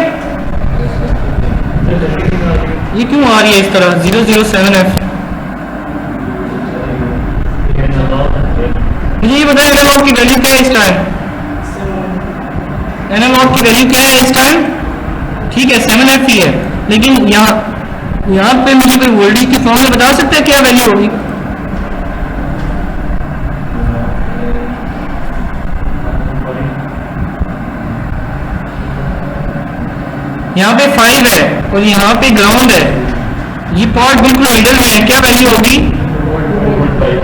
ये क्यों आ रही है इस तरह 007F? मुझे ये बताया एनालॉग की वैल्यू क्या है इस टाइम, एनालॉग की वैल्यू क्या है इस टाइम? ठीक है 7F ही है, लेकिन यहाँ पे मुझे कोई वोल्टेज की फॉर्म में बता सकते हैं क्या वैल्यू होगी? यहाँ पे 5 है और यहाँ पे ग्राउंड है, ये पॉट बिल्कुल मिडल में है, क्या वैल्यू होगी?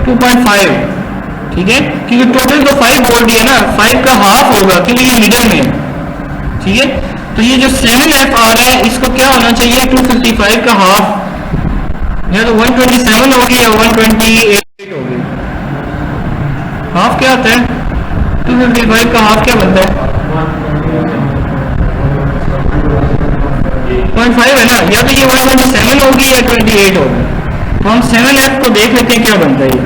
2.5। ठीक है, क्योंकि टोटल तो 5 वोल्ट है ना, 5 का हाफ होगा क्योंकि ये मिडल में है। ठीक है, तो ये जो 7F आ रहा है इसको क्या होना चाहिए, 255 का हाफ, या तो 127 होगी या 128 होगी। हाफ क्या होता है, 255 का हाफ क्या बनता है? 0.5 है ना, या तो ये 127 होगी या 28 होगी। तो हम 7F को देख लेते हैं क्या बनता है। ये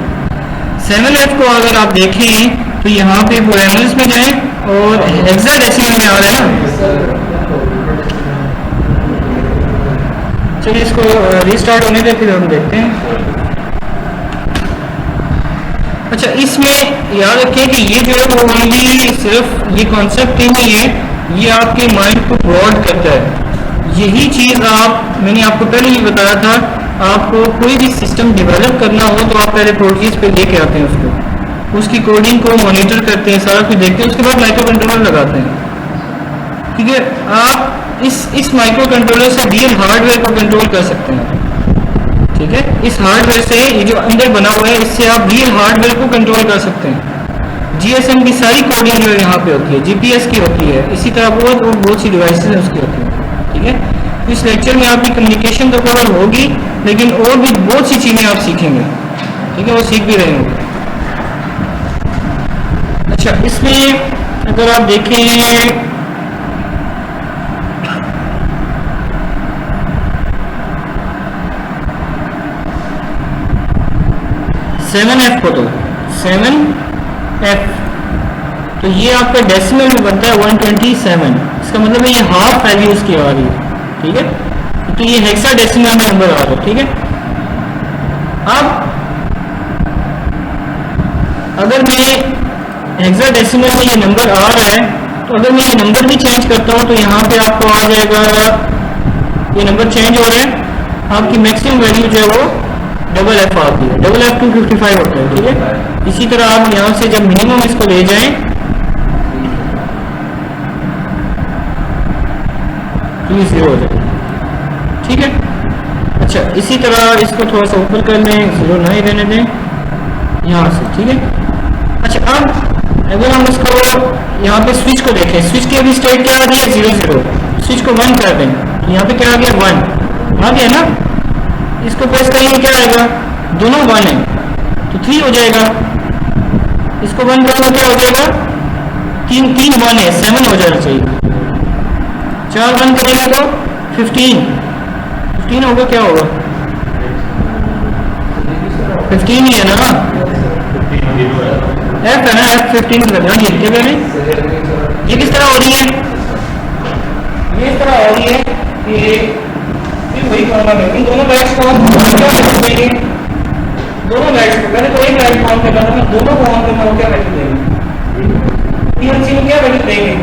7F को अगर आप देखें तो यहाँ पे प्रोग्रामर्स में जाएं और हेक्साडेसिमल में आ रहा है ना, चलिए इसको रीस्टार्ट होने दे फिर हम देखते हैं। अच्छा, इसमें याद रखें कि ये जो है वो ओनली सिर्फ ये कॉन्सेप्ट ही नहीं है, ये आपके माइंड को ब्रॉड करता है। यही चीज़ मैंने आपको पहले ही बताया था, आपको कोई भी सिस्टम डेवलप करना हो तो आप पहले प्रोडक्ट्स पे लेके आते हैं उसको, उसकी कोडिंग को मॉनिटर करते हैं, सारा कुछ देखते हैं, उसके बाद माइक्रो कंट्रोलर लगाते हैं। ठीक है, आप इस माइक्रो कंट्रोलर से रियल हार्डवेयर को कंट्रोल कर सकते हैं। ठीक है, इस हार्डवेयर से ये जो अंदर बना हुआ है इससे आप रियल हार्डवेयर को कंट्रोल कर सकते हैं। GSM की सारी कोडिंग जो यहाँ पे होती है, GPS की होती है, इसी तरह बहुत सी डिवाइसेस उसकी होती है। ठीक है, इस लेक्चर में आपकी कम्युनिकेशन तो कवर होगी, लेकिन और भी बहुत सी चीज़ें आप सीखेंगे। ठीक है, वो सीख भी रहे होंगे। अच्छा, इसमें अगर आप देखें 7F को, तो 7F तो ये आपका डेसिमल में बनता है 127। इसका मतलब है ये हाफ वैल्यू इसकी आ रही है। ठीक है, तो ये हेक्साडेसिमल में नंबर आ रहा है। ठीक है, अब अगर मैं हेक्साडेसिमल में ये नंबर आ रहा है तो अगर मैं ये नंबर भी चेंज करता हूँ तो यहाँ पे आपको आ जाएगा, ये नंबर चेंज हो रहा है, आपकी मैक्सिमम वैल्यू जो है वो डबल एफ आती है, डबल एफ 255 होता है, ठीक है। इसी तरह आप यहाँ से जब मिनिमम इसको ले जाएं तो ये 0 हो जाएगा, ठीक है। अच्छा, इसी तरह इसको थोड़ा सा ऊपर कर लें, 0 नहीं रहने दें यहाँ से, ठीक है। अच्छा, अब अगर हम इसको यहाँ पे स्विच को देखें, स्विच की अभी स्टेट क्या आ रही है 0 0, स्विच को 1 कर दें तो यहाँ पे क्या आ गया 1 आ गया ना। इसको प्रेस करेंगे क्या आएगा, दोनों 1 है तो 3 हो जाएगा। इसको 1 करेंगे क्या हो जाएगा, 3 3 1 है 7 हो जाना चाहिए। 4 1 करेंगे तो 15 होगा, क्या होगा 15 ही है ना, एफ है ना, एफ 15 कर देना। ये क्या कह रहे हैं, ये किस तरह हो रही है, ये इस तरह हो रही है कि फिर वही फॉर्मूला में इन दोनों लाइट्स को हम क्या वैल्यू देंगे, दोनों लाइट्स को पहले तो एक लाइट को ऑन करना था, दोनों को ऑन करना हो क्या वैल्यू देंगे, पीएलसी में क्या वैल्यू देंगे,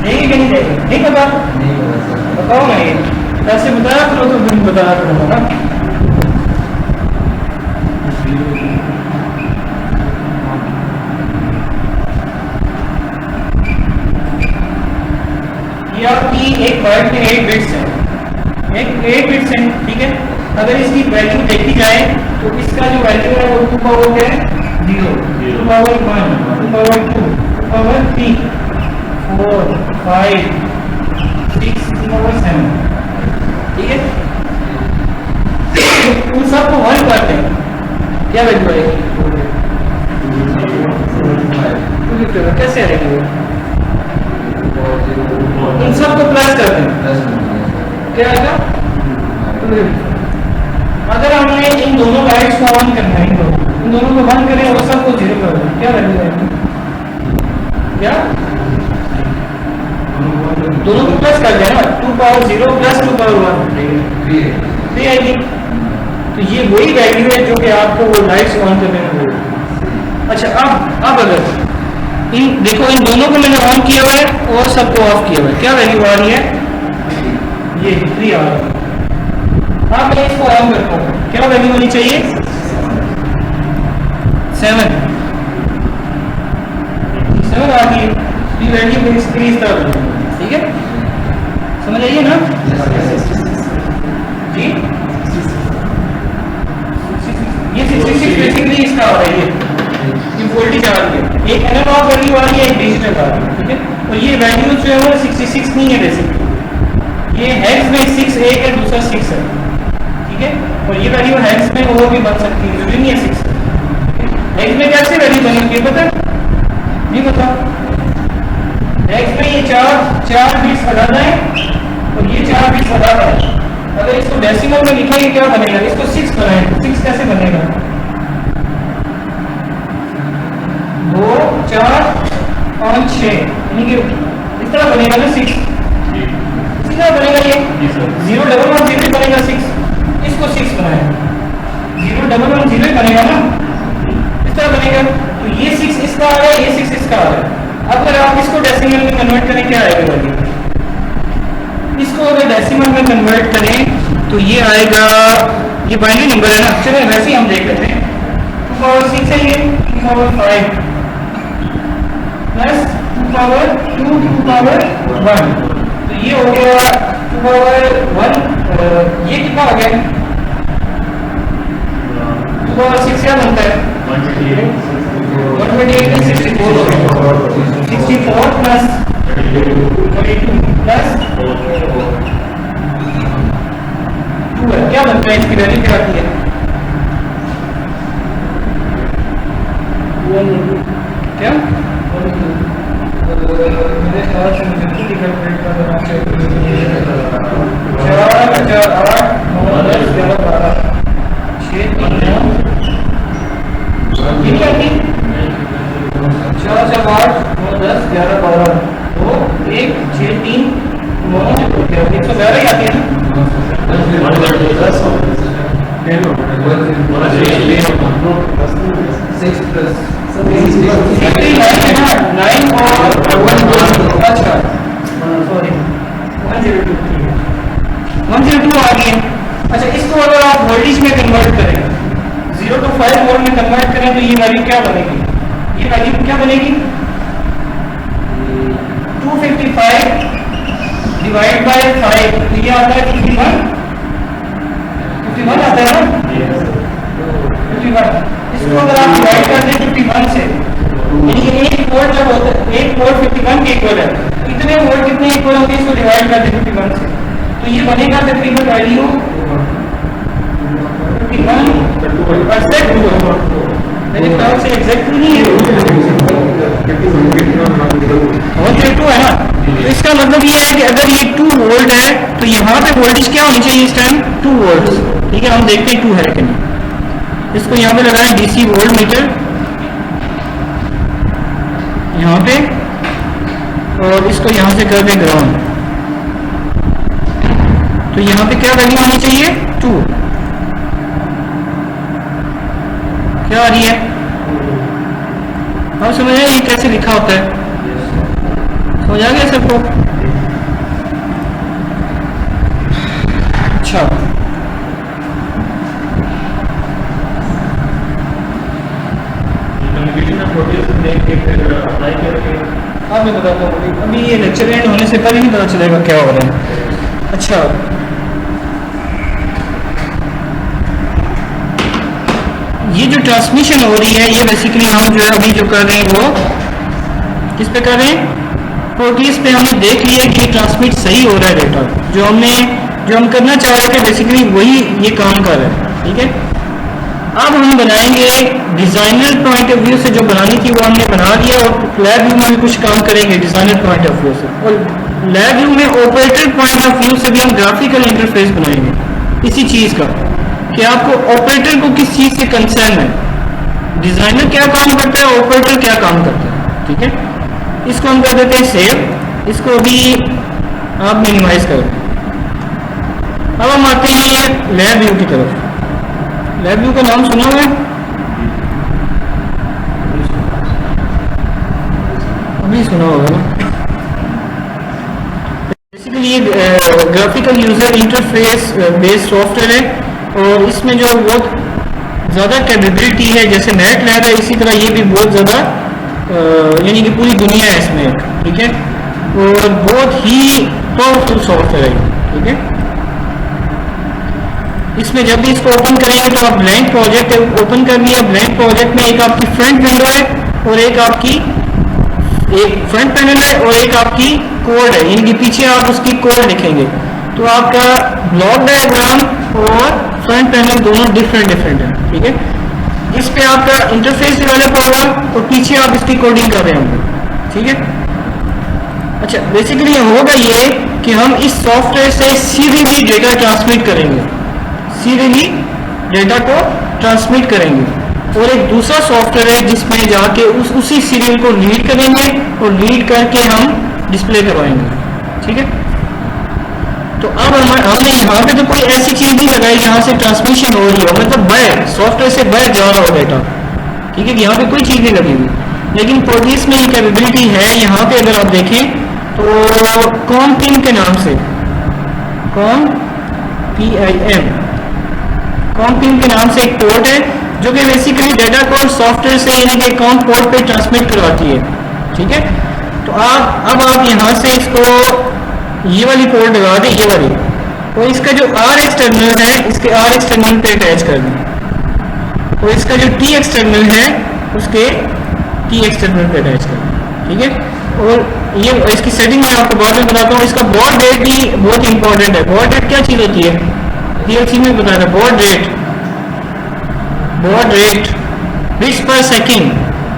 देंगे कि नहीं देंगे, नहीं पता, बताओ ना, ये कैसे बताया करो तो फिर बताया करो ना। ये आपकी एक बाइट में 8 बिट्स है, एक 8 बिट्स है, ठीक है। अगर इसकी वैल्यू देखी जाए तो इसका जो वैल्यू है वो 2 पावर क्या है 0, 2 पावर 1, 2 पावर 2, 2 पावर 3, 4 5 6, 2 पावर 7, ठीक है। उन सबको 1 करते हैं, क्या वैल्यू आएगी, कैसे आएगी, इन सबको प्लस करते हैं, क्या आएगा। अगर हमने इन दोनों लाइट्स को ऑन करना है, इन दोनों को बंद करें और सबको 0 कर दें, क्या वैल्यू आएगी, क्या दोनों को प्लस कर देना, 2 पावर 0 प्लस 2 पावर 1 3 आएगी। तो ये वही वैल्यू है जो कि आपको वो लाइट्स ऑन करने में होगी। अच्छा, अब अगर इन देखो, इन दोनों को मैंने ऑन किया हुआ है और सबको ऑफ किया हुआ है, क्या वैल्यू आ रही है, ये 3 आ रहा है। अब मैं इसको ऑन करता हूँ, क्या वैल्यू होनी चाहिए 7 आ गई, ये वैल्यू इंक्रीज कर रही है, ठीक है, समझ आइए ना जी। ये 66 बेसिकली इसका हो रहा है, ये वोल्टेज आ रही है, एक एनालॉग वैल्यू आ रही है, एक डिजिटल आ रही है, ठीक है। और ये वैल्यू जो है वो 66 नहीं है बेसिकली, ये हेक्स में 6 एक है, दूसरा 6 है, ठीक है। और ये वैल्यू हेक्स में और भी बन सकती है, जरूरी नहीं है 6। हेक्स में कैसे वैल्यू बनेगी ये पता नहीं, पता। हेक्स में ये 4 बिट्स अलग है और ये 4 बिट्स अलग है। अगर इसको डेसिमल में लिखेंगे क्या बनेगा, इसको 6 बनाएंगे, 6 कैसे बनेगा, 2 4 5 6, यानी कि इस तरह बनेगा ना 6, इसी तरह बनेगा ये 0 डबल 1 0 बनेगा 6, इसको 6 बनाएगा, 0 डबल 1 0 बनेगा ना, इस तरह बनेगा। तो ये 6 इसका आ रहा है, ये 6 इसका आ रहा है। अब अगर आप इसको डेसिमल में कन्वर्ट करें क्या आएगा वैल्यू, इसको अगर डेसिमल में कन्वर्ट करें तो ये आएगा, ये बाइनरी नंबर है ना, चलो वैसे ही हम देख लेते हैं। 2 पावर 6 है ये, 2 पावर 5 प्लस 2 पावर 2, 2 पावर 1, तो ये हो गया 2 पावर 1, ये कितना हो गया 2 पावर 6 क्या बनता है 128 में 64 हो गया, 64 प्लस 32 प्लस 2 है, क्या बनता है इसकी वैल्यू क्या आती है, क्या मेरे ख्याल से मुझे खुद ही कैलकुलेट करना चाहिए, 4 4 8 9 10 11 12 6 3 9 ये क्या थी 4 4 8 9 10 11 12 2 1 6 3 9 111 ही आती है ना। 102 आ गई है, अच्छा, इसको अगर आप वोल्टेज में कन्वर्ट करें, 0 to 5 वोल्ट में कन्वर्ट करें तो ये वैल्यू क्या बनेगी? ये वैल्यू क्या बनेगी? 255 डिवाइड बाय 5, तो ये आता है 51 आता है ना 51। इसको अगर आप डिवाइड कर दें 51 से, यानी कि एक वोल्ट जब होता है, एक वोल्ट 51 के इक्वल है, इतने वोल्ट कितने इक्वल होंगे? इसको डिवाइड कर दें 51 से, तो ये बनेगा तकरीबन वैल्यू 51%। मेरे ख्याल से एग्जैक्टली नहीं है, 132 है ना। तो इसका मतलब ये है कि अगर ये 2 वोल्ट है तो यहाँ पे वोल्टेज क्या होनी चाहिए इस टाइम? 2 वोल्ट। ठीक है, हम देखते हैं 2 है कि नहीं। इसको यहाँ पे लगाएं डीसी वोल्ट मीटर यहाँ पे, और इसको यहाँ से कर दें ग्राउंड, तो यहाँ पे क्या वैल्यू आनी चाहिए? 2। क्या आ रही है? आप समझ रहे हैं ये कैसे लिखा होता है? समझ आ गया सबको? अच्छा, आप मैं बताता हूँ, अभी ये लेक्चर एंड होने से पहले ही पता चलेगा क्या हो रहा है। अच्छा, ये जो ट्रांसमिशन हो रही है ये बेसिकली हम जो है अभी जो कर रहे हैं वो किस पे कर रहे हैं? प्रोटीज पे। हमने देख लिया कि ट्रांसमिट सही हो रहा है डेटा, जो हम करना चाह रहे थे बेसिकली वही ये काम कर रहा है। ठीक है, अब हम बनाएंगे डिजाइनर पॉइंट ऑफ व्यू से, जो बनानी थी वो हमने बना दिया, और लैब व्यू में भी कुछ काम करेंगे डिजाइनर पॉइंट ऑफ व्यू से, और लैब व्यू में ऑपरेटर पॉइंट ऑफ व्यू से भी हम ग्राफिकल इंटरफेस बनाएंगे इसी चीज का, कि आपको ऑपरेटर को किस चीज से कंसर्न है, डिजाइनर क्या काम करता है, ऑपरेटर क्या काम करता है। ठीक है, इसको हम कर देते हैं सेव, इसको भी आप मिनिमाइज करो। अब हम आते हैं लैब व्यू की तरफ। लैब व्यू का नाम सुना हुआ है? अभी सुना होगा ना। बेसिकली ये graphical user interface based software है, और इसमें जो बहुत ज़्यादा कैपेबिलिटी है, जैसे नेट लैब है इसी तरह ये भी बहुत ज़्यादा, यानी कि पूरी दुनिया है इसमें। ठीक है, और बहुत ही पावरफुल सॉफ्टवेयर है। ठीक है, इसमें जब भी इसको ओपन करेंगे तो आप ब्लैंक प्रोजेक्ट ओपन कर लिया, ब्लैंक प्रोजेक्ट में एक आपकी फ्रंट विंडो है और एक फ्रंट पैनल है और एक आपकी कोड है, यानी कि पीछे आप उसकी कोड लिखेंगे, तो आपका ब्लॉक डायग्राम और फ्रंट पैनल दोनों डिफरेंट है। ठीक है, इस पे आपका इंटरफेस डेवलप होगा और पीछे आप इसकी कोडिंग कर रहे होंगे। ठीक है, अच्छा, बेसिकली होगा ये कि हम इस सॉफ्टवेयर से सीधे डेटा ट्रांसमिट करेंगे, सीधे डेटा को ट्रांसमिट करेंगे, और एक दूसरा सॉफ्टवेयर है जिसमें जाके उसी सीरियल को रीड करेंगे और रीड करके हम डिस्प्ले करवाएंगे। ठीक है, तो अब हमने यहाँ पे तो कोई ऐसी चीज नहीं लगाई जहाँ से ट्रांसमिशन हो रही हो, मतलब बाहर सॉफ्टवेयर से बाहर जा रहा हो डेटा। ठीक है, यहाँ पे कोई चीज नहीं लगी हुई, लेकिन प्रोटीज में ये कैपेबिलिटी है। यहाँ पे अगर आप देखें तो कॉम पिन के नाम से, कॉम PIM, कॉम पिन के नाम से एक पोर्ट है जो कि बेसिकली डेटा को सॉफ्टवेयर से यानी कि कॉम पोर्ट पे ट्रांसमिट करवाती है। ठीक है, तो अब आप यहाँ से इसको ये वाली पोर्ट लगा दें, ये वाली, और इसका जो R एक्सटर्नल है इसके R एक्सटर्नल पे अटैच कर दें, और इसका जो T एक्सटर्नल है उसके T एक्सटर्नल पे अटैच कर दें। ठीक है, और ये इसकी सेटिंग मैं आपको बाद में बताता हूँ। इसका बॉड रेट भी बहुत इंपॉर्टेंट है। बॉड रेट क्या चीज़ होती है? DLC में बताया था, बॉड रेट बिट्स पर सेकेंड,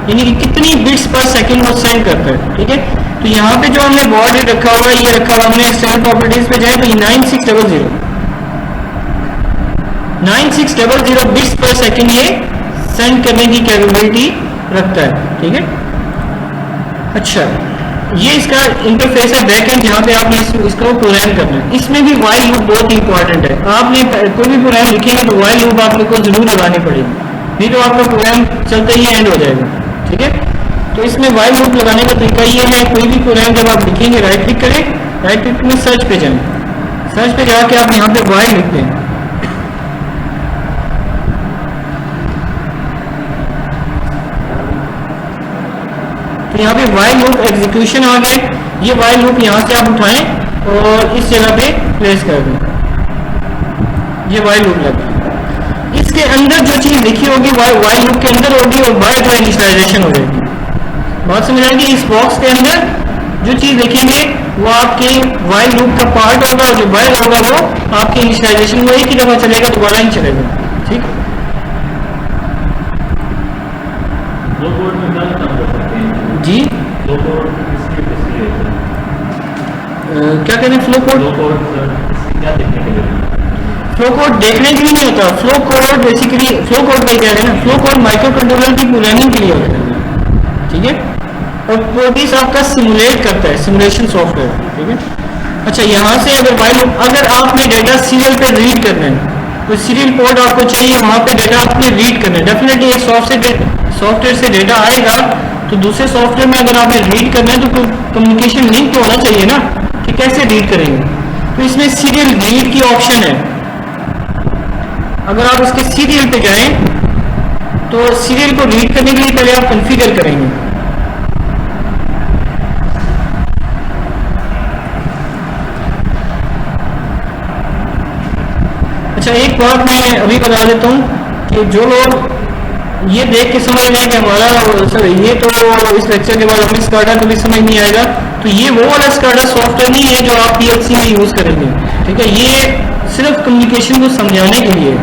यानी कि कितनी बिट्स पर सेकेंड वो सेंड करता है। ठीक है, तो यहाँ पे जो हमने बॉड रेट रखा हुआ है, ये रखा हुआ हमने एक्सटर्नल प्रॉपर्टीज पे जाए तो ये 9600 बिट्स पर सेकेंड ये सेंड करने की कैपेबिलिटी रखता है। ठीक है, अच्छा, ये इसका इंटरफेस है बैक एंड, जहाँ पे आपने इसको प्रोग्राम करना है। इसमें भी वाइल लूप बहुत इंपॉर्टेंट है। आपने कोई भी प्रोग्राम लिखेंगे तो वाइल लूप आप लोग को जरूर लगानी पड़ेगी, नहीं तो आपका प्रोग्राम चलते ही एंड हो जाएगा। ठीक है, तो इसमें वाइल लूप लगाने का तरीका ये है, कोई भी प्रोग्राम जब आप लिखेंगे राइट क्लिक करें, राइट क्लिक में सर्च पे जाएं, सर्च पे जाके आप यहाँ पे वाइल लिखते हैं। तो यहाँ पे वाइल लूप एग्जीक्यूशन आ गया, ये वाइल लूप यहाँ से आप उठाएं और इस जगह पे प्लेस कर दें, ये वाइल लूप लगा। इसके अंदर जो चीज लिखी होगी वाइल लूप के अंदर होगी और बाहर जो इनिशियलाइजेशन हो जाएगी। बात समझ आएगी? इस बॉक्स के अंदर जो चीज लिखेंगे वो आपके वाइल लूप का पार्ट होगा और जो बाहर होगा वो आपकी इनिशियलाइजेशन वो एक ही दफा चलेगा, दोबारा नहीं चलेगा। ठीक, दो कोड में क्या काम कर सकते हैं जी दो कोड इसके किसलिए होता है क्या कहते हैं फ्लो कोड? दो कोड सर इससे क्या देखने के लिए फ्लो कोड देखने के लिए नहीं होता, flow code basically flow code में क्या है ना, फ्लो कोड माइक्रो कंट्रोलर की प्रोग्रामिंग के लिए होता है। ठीक है, और प्रोडीस आपका सिमुलेट करता है, सिमुलेशन सॉफ्टवेयर। ठीक है, अच्छा यहाँ से अगर आपने डेटा सीरियल पे रीड करना है, तो सीरियल पोर्ट आपको चाहिए, वहाँ पे डेटा आपने रीड करना है। डेफिनेटली एक सॉफ्टवेयर से डेटा आएगा तो दूसरे सॉफ्टवेयर में अगर आपने रीड करना है तो कम्युनिकेशन लिंक तो होना चाहिए ना, कि कैसे रीड करेंगे। तो इसमें सीरियल रीड की ऑप्शन है, अगर आप इसके सीरियल पे जाएं तो सीरियल को रीड करने के लिए पहले आप कॉन्फ़िगर करेंगे। अच्छा एक बात मैं अभी बता देता हूँ कि जो लोग ये देख के समझ रहे हैं कि हमारा सर ये तो इस लेक्चर के बाद हमें स्काडा कभी समझ नहीं आएगा, तो ये वो वाला स्काडा सॉफ्टवेयर नहीं है जो आप पीएलसी में यूज करेंगे। ठीक है, ये सिर्फ कम्युनिकेशन को समझाने के लिए,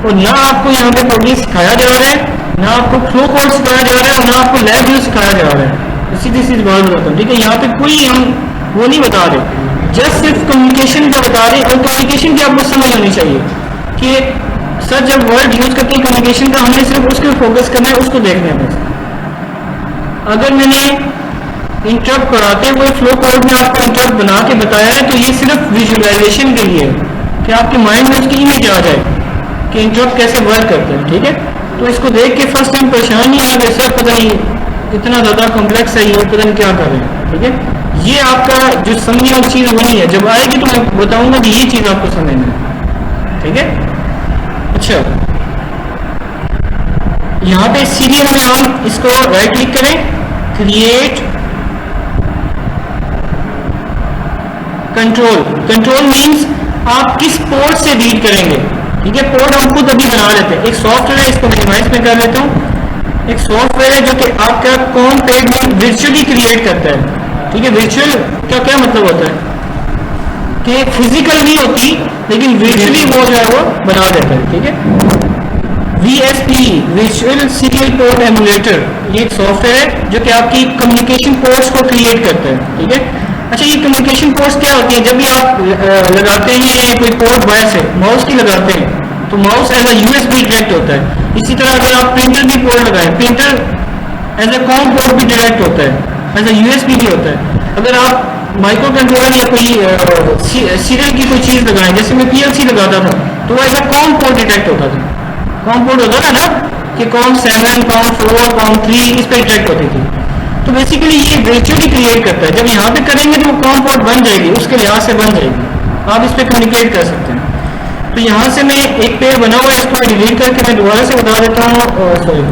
और ना आपको यहाँ पे प्रोग्रामिंग सिखाया जा रहा है, ना आपको फ्लो कोड सिखाया जा रहा है, और ना आपको लैब व्यू सिखाया जा रहा है। सीधी सीधी बात बताता हूँ। ठीक है, यहाँ पे कोई हम वो नहीं बता रहे, जस्ट सिर्फ कम्युनिकेशन का बता रहे, और कम्युनिकेशन की आपको समझ होनी चाहिए कि सर जब वर्ड यूज करते हैं कम्युनिकेशन का, हमने सिर्फ उसके फोकस करना है, उसको देखना है बस। अगर मैंने इंटरप्ट कराते हुए फ्लो कोड में आपको इंटरप्ट बना के बताया है तो ये सिर्फ विजुअलाइजेशन के लिए है कि आपके माइंड में उसकी इमेज आ जाए कि इंटरप्ट कैसे वर्क करते हैं। ठीक है, तो इसको देख के फर्स्ट टाइम परेशान नहीं आया, सर पता नहीं इतना ज़्यादा कॉम्प्लेक्स है, ये पता नहीं क्या कर रहे हैं। ठीक है, ये आपका जो समझने वाली चीज़ वही है, जब आएगी तो मैं बताऊंगा कि ये चीज़ आपको समझना है। ठीक है, अच्छा यहाँ पे सीरियल में हम इसको राइट क्लिक करें, क्रिएट कंट्रोल। कंट्रोल मींस आप किस पोर्ट से रीड करेंगे। ठीक है, पोर्ट हम खुद अभी बना लेते हैं। एक सॉफ्टवेयर है, इसको मिनिमाइज में कर लेता हूँ। एक सॉफ्टवेयर है जो कि आपका कॉम पेज में वर्चुअली क्रिएट करता है। ठीक है, वर्चुअल का क्या मतलब होता है कि फिजिकल नहीं होती लेकिन वर्चुअली वो जो है वो बना देता है। ठीक है, VSP virtual serial port emulator, ये एक सॉफ्टवेयर है जो कि आपकी कम्युनिकेशन पोर्ट्स को क्रिएट करता है। ठीक है, अच्छा ये कम्युनिकेशन पोर्ट्स क्या होती है, जब भी आप लगाते हैं कोई पोर्ट बाहर से माउस की लगाते हैं तो mouse as a USB direct होता है। इसी तरह अगर आप प्रिंटर की पोर्ट लगाएं, printer as a COM port भी डायरेक्ट होता है, एज अ USB भी होता है। अगर आप माइक्रो कंट्रोलर या कोई सीरियल की कोई चीज़ लगाएं, जैसे मैं PLC लगाता था तो वो as a COM port detect होता था। कॉम पोर्ट होता था ना कि कॉम 7, कॉम 4, कॉम 3 इस पर डिटेक्ट होती थी। तो बेसिकली ये वर्चुअली क्रिएट करता है। जब यहाँ पे करेंगे तो वो कॉम पोर्ट बन जाएगी, उसके लिहाज से बन जाएगी, आप इस पर कम्युनिकेट कर सकते हैं। तो यहाँ से मैं एक पेड़ बना हुआ है, इसको डिलीट करके मैं दोबारा से बता देता हूँ, सॉरी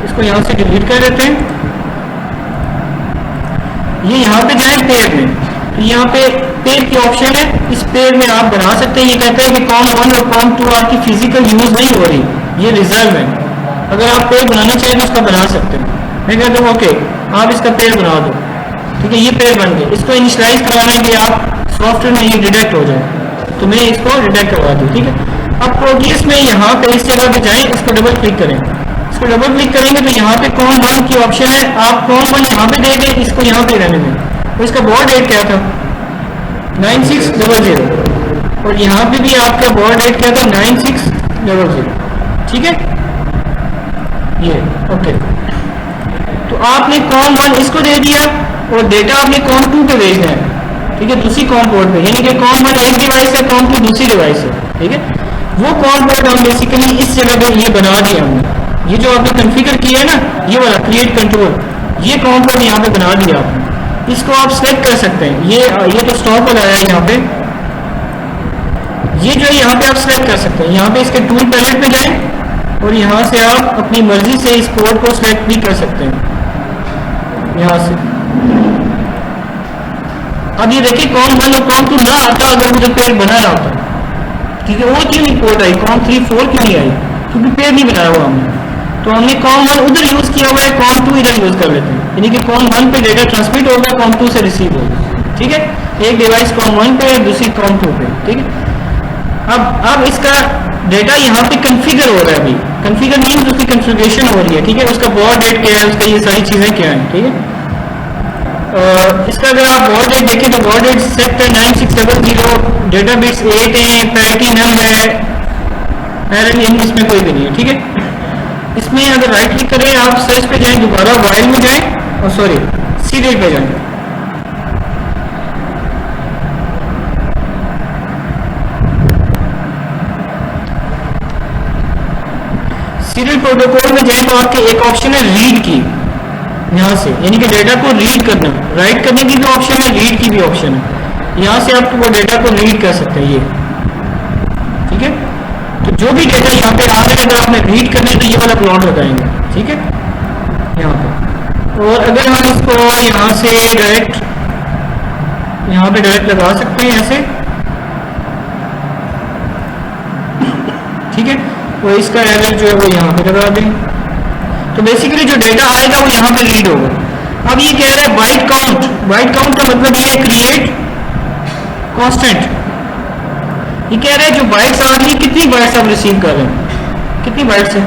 इसको यहाँ से डिलीट कर देते हैं। ये यहाँ पे जाए पेड़ में, तो यहाँ पे पेड़ की ऑप्शन है, इस पेड़ में आप बना सकते हैं। ये कहता है कि कॉम 1 और कॉम 2 आपकी फिजिकल यूज नहीं हो रही, ये रिजर्व है। अगर आप पेड़ बनाना चाहें तो उसका बना सकते हैं। मैं कहता हूँ ओके आप इसका पेड़ बना दो। ठीक है, ये पेड़ बन गए। इसको इनिशियलाइज कराना है कि आप सॉफ्टवेयर में ये डिटेक्ट हो जाए, तो मैं इसको डिटेक्ट करवा दूँ। ठीक है, अब प्रोग्रेस में यहाँ पे इस जगह पे जाएं, इसको डबल क्लिक करें। इसको डबल क्लिक करेंगे तो यहाँ पे कॉम 1 की ऑप्शन है, आप कॉम 1 यहाँ पे दे दें, इसको यहाँ पे रहने दें। तो इसका बॉर्ड डेट क्या था 9600, और यहाँ पे भी आपका बॉर्ड डेट क्या था 9600। ठीक है, ये ओके। तो आपने कॉम 1 इसको दे दिया और डेटा आपने कॉम 2 पे भेजना है। ठीक है, दूसरी कॉम पोर्ट पे, यानी कि कॉम 1 एक डिवाइस है, कॉम 2 दूसरी डिवाइस है। ठीक है, वो कॉम पोर्ट हम बेसिकली इस जगह पे ये बना दिया हमने, ये जो आपने कॉन्फ़िगर किया है ना, ये वाला क्रिएट कंट्रोल, ये कॉम पोर्ट यहाँ पे बना दिया आपने। इसको आप सेलेक्ट कर सकते हैं। ये तो स्टॉप वाला है यहाँ पे, ये जो है यहाँ पे आप सेलेक्ट कर सकते हैं। यहाँ पे इसके टूल पैलेट पे जाएं और यहाँ से आप अपनी मर्जी से इस कोड को सेलेक्ट भी कर सकते हैं। यहाँ से। अब ये देखिए COM1 और COM2 ना आता अगर मुझे पेयर बना रहा होता, ठीक है, वो क्यों नहीं पोर्ट आई, COM3 4 क्यों नहीं आई, क्योंकि पेयर नहीं बनाया हुआ हमने। तो हमने COM1 उधर यूज किया हुआ है, COM2 इधर यूज कर लेते हैं, यानी कि COM1 पे डेटा ट्रांसमिट होगा, COM2 से रिसीव होगा, ठीक है। एक डिवाइस COM1 पे है, दूसरी COM2 पे, ठीक है। अब इसका डेटा यहाँ पे कन्फिगर हो रहा है, अभी कन्फिगर मीन्स उसकी कन्फिगरेशन हो रही है, ठीक है, उसका बॉड रेट क्या है, उसका ये सारी चीज़ें क्या है, ठीक है। इसका अगर आप बॉड रेट देखें तो बॉड रेट सेट है 9600, डेटा बिट्स 8 है, पैरिटी नल है, पैरेंट इन इसमें कोई भी नहीं है, ठीक है। इसमें अगर राइट क्लिक करें, आप सर्च पे जाएं, दोबारा वाइल में जाएं और सॉरी सीरियल पे जाएं, सीरियल प्रोटोकॉल में जाएं तो आपके एक ऑप्शन है रीड की, यहाँ से, यानी कि डेटा को रीड करना, राइट करने की भी ऑप्शन है, रीड की भी ऑप्शन है, यहाँ से आप वो डेटा को रीड कर सकते हैं, ये ठीक है। तो जो भी डेटा यहाँ पे आ रहा है, अगर आपने रीड करना है तो ये वाला प्लॉट लगाएंगे, ठीक है, यहाँ पे। और अगर हम इसको यहाँ से डायरेक्ट यहाँ पे डायरेक्ट लगा सकते हैं ऐसे, ठीक है, और इसका एरर जो है वो यहाँ पे लगा दें, तो बेसिकली जो डेटा आएगा वो यहाँ पे रीड होगा। अब ये कह रहा है बाइट काउंट, बाइट काउंट का मतलब ये क्रिएट कांस्टेंट, ये कह रहा है जो बाइट्स आ रही है कितनी बाइट्स आप रिसीव कर रहे हैं, कितनी बाइट्स है,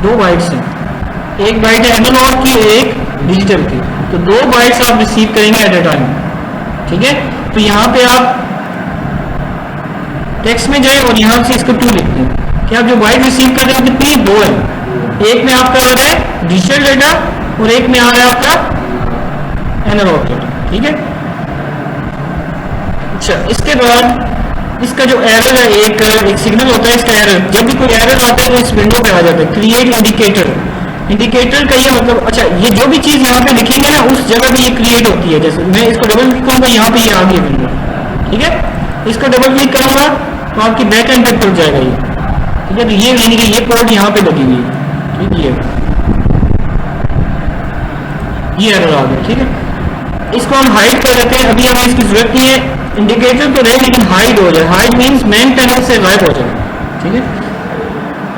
2 बाइट्स हैं, एक बाइट है एनालॉग की, एक डिजिटल की, तो 2 बाइट्स आप रिसीव करेंगे एट ए टाइम, ठीक है। तो यहाँ पे आप टेक्स्ट में जाए और यहाँ से इसको 2 लिखते हैं कि आप जो बाइट रिसीव कर रहे हैं कितनी, 2 है, एक में आपका आ रहा है डिजिटल डेटा और एक में आ रहा है आपका एनालॉग डेटा, ठीक है। अच्छा, इसके बाद इसका जो एरर है, एक सिग्नल होता है इसका एरर, जब भी कोई एरर आता है तो इस विंडो पे आ जाता है, क्रिएट इंडिकेटर। इंडिकेटर का ये मतलब, अच्छा ये जो भी चीज़ यहाँ पे लिखेंगे ना उस जगह पे ये क्रिएट होती है, जैसे मैं इसको डबल क्लिक करूँगा यहाँ पे ये आ गई विंडो, ठीक है, इसको डबल क्लिक करूँगा तो आपकी बैक एंड पे खुल जाएगा ये, ठीक है। तो ये यानी कि ये पोर्ट यहाँ पे लगी हुई है, ठीक है, ये एरर आ गया, ठीक है। इसको हम हाइड कर देते हैं, अभी हमें इसकी जरूरत नहीं है, इंडिकेटर तो रहे लेकिन हाइड हो जाए, हाइड मीन्स मेन पैनल से गायब हो जाए, ठीक है।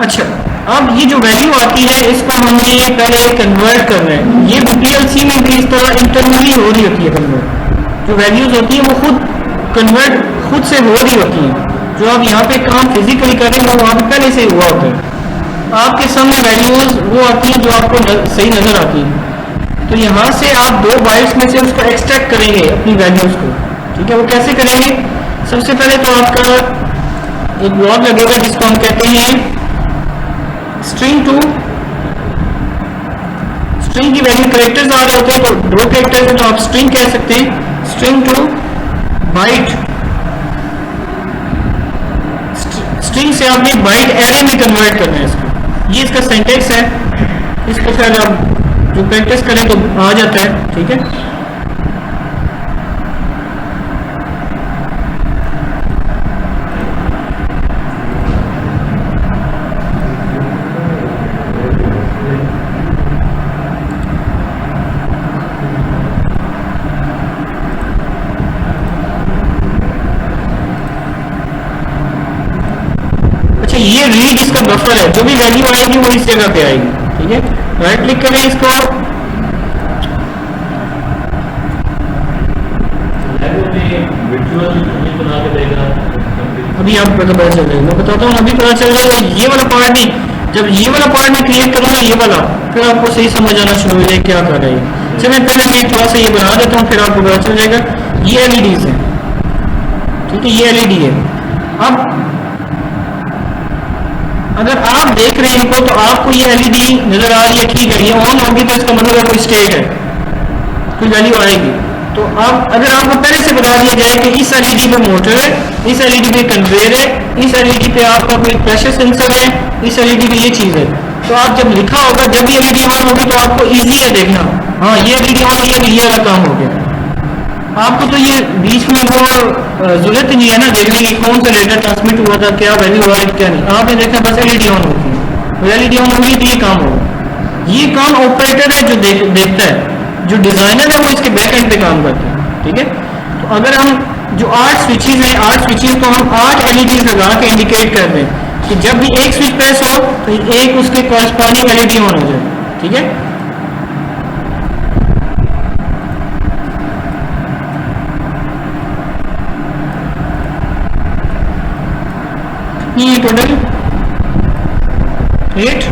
अच्छा, अब ये जो वैल्यू आती है इसको हमने पहले कन्वर्ट करना है, ये PLC में भी इस तरह इंटरनली हो रही होती है कन्वर्ट, जो वैल्यूज होती है वो खुद कन्वर्ट खुद से हो रही होती हैं, जो आप यहाँ पे काम फिजिकली कर रहे हैं वो वहाँ पे पहले से हुआ होता है, आपके सामने वैल्यूज वो आती हैं जो आपको सही नजर आती है। तो यहाँ से आप 2 बाइट्स में से उसको एक्सट्रैक्ट करेंगे अपनी वैल्यूज को, ठीक है। वो कैसे करेंगे, सबसे पहले तो आपका एक ब्लॉक लगेगा जिसको हम कहते हैं स्ट्रिंग टू, स्ट्रिंग की वैल्यू कैरेक्टर्स आ रहे होते हैं, तो 2 कैरेक्टर्स है तो आप स्ट्रिंग कह सकते हैं, स्ट्रिंग टू बाइट, स्ट्रिंग से आपने बाइट एरे में कन्वर्ट करना है इसको, ये इसका सिंटैक्स है, इसको फिर आप जो प्रैक्टिस करें तो आ जाता है, ठीक है। ये रीड इसका बफर है, जो भी वैल्यू आएगी वो इस जगह पे आएगी, ठीक है। राइट क्लिक करें इसको, अभी आप पता चल जाएगा, मैं बताता हूँ अभी पता चल जाएगा, ये वाला पार्ट नहीं, जब ये वाला पार्ट में क्रिएट करूँगा ये वाला, फिर आपको सही समझ आना शुरू हो जाए क्या कर रहा है। चलिए पहले मैं थोड़ा सा ये बना देता हूँ, फिर आपको पता चल जाएगा। ये LEDs है, ठीक है, ये LED है। अब अगर आप देख रहे हैं इनको तो आपको ये LED नजर आ रही है, ठीक है, ये ऑन होगी तो इसका मतलब है कोई स्टेट है, कोई वैल्यू आएगी। तो अब अगर आपको पहले से बता दिया जाए कि इस LED पे मोटर है, इस LED पे कन्वेयर है, इस LED पे आपका कोई प्रेशर सेंसर है, इस LED पे ये चीज है, तो आप जब लिखा होगा जब भी LED ऑन होगी तो आपको इजी है देखना, हाँ ये LED ऑन हुई है तो ये वाला काम हो गया। आपको तो ये बीच में वो जरूरत नहीं है ना देखने की कौन सा डेटा ट्रांसमिट हुआ था, क्या वैल्यू हुआ है क्या नहीं, आपने देखना बस LED ऑन होती है, एलईडी ऑन होगी तो ये काम होगा। ये काम ऑपरेटर है जो देखता है, जो डिजाइनर है वो इसके बैक एंड पे काम करता है, ठीक है। तो अगर हम जो 8 स्विचेस हैं, 8 स्विचेस को हम 8 एलईडी लगा के इंडिकेट कर दें कि जब भी एक स्विच प्रेस हो तो एक उसके कॉरस्पॉन्डिंग एलईडी ऑन हो जाए, ठीक है। ये टोटल 8।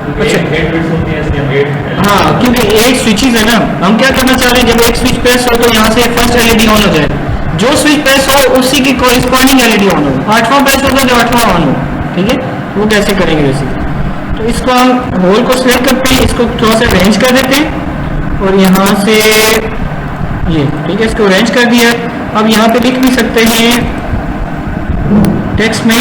अच्छा, 8 बिट्स होती है इसलिए हम 8 हाँ, क्योंकि 8 स्विचेस है ना, हम क्या करना चाह रहे हैं, जब एक स्विच प्रेस हो तो यहाँ से फर्स्ट एलईडी ऑन हो जाए, जो स्विच प्रेस हो उसी की कॉरस्पॉन्डिंग एलईडी ऑन हो, 8वां प्रेस होगा जो 8वां ऑन हो, ठीक है। वो कैसे करेंगे बेसिकली, तो इसको हम होल को सिलेक्ट करते हैं, इसको थोड़ा सा अरेंज कर देते हैं और यहाँ से ये, ठीक है, इसको अरेंज कर दिया। अब यहाँ पे लिख भी सकते हैं टेक्स्ट में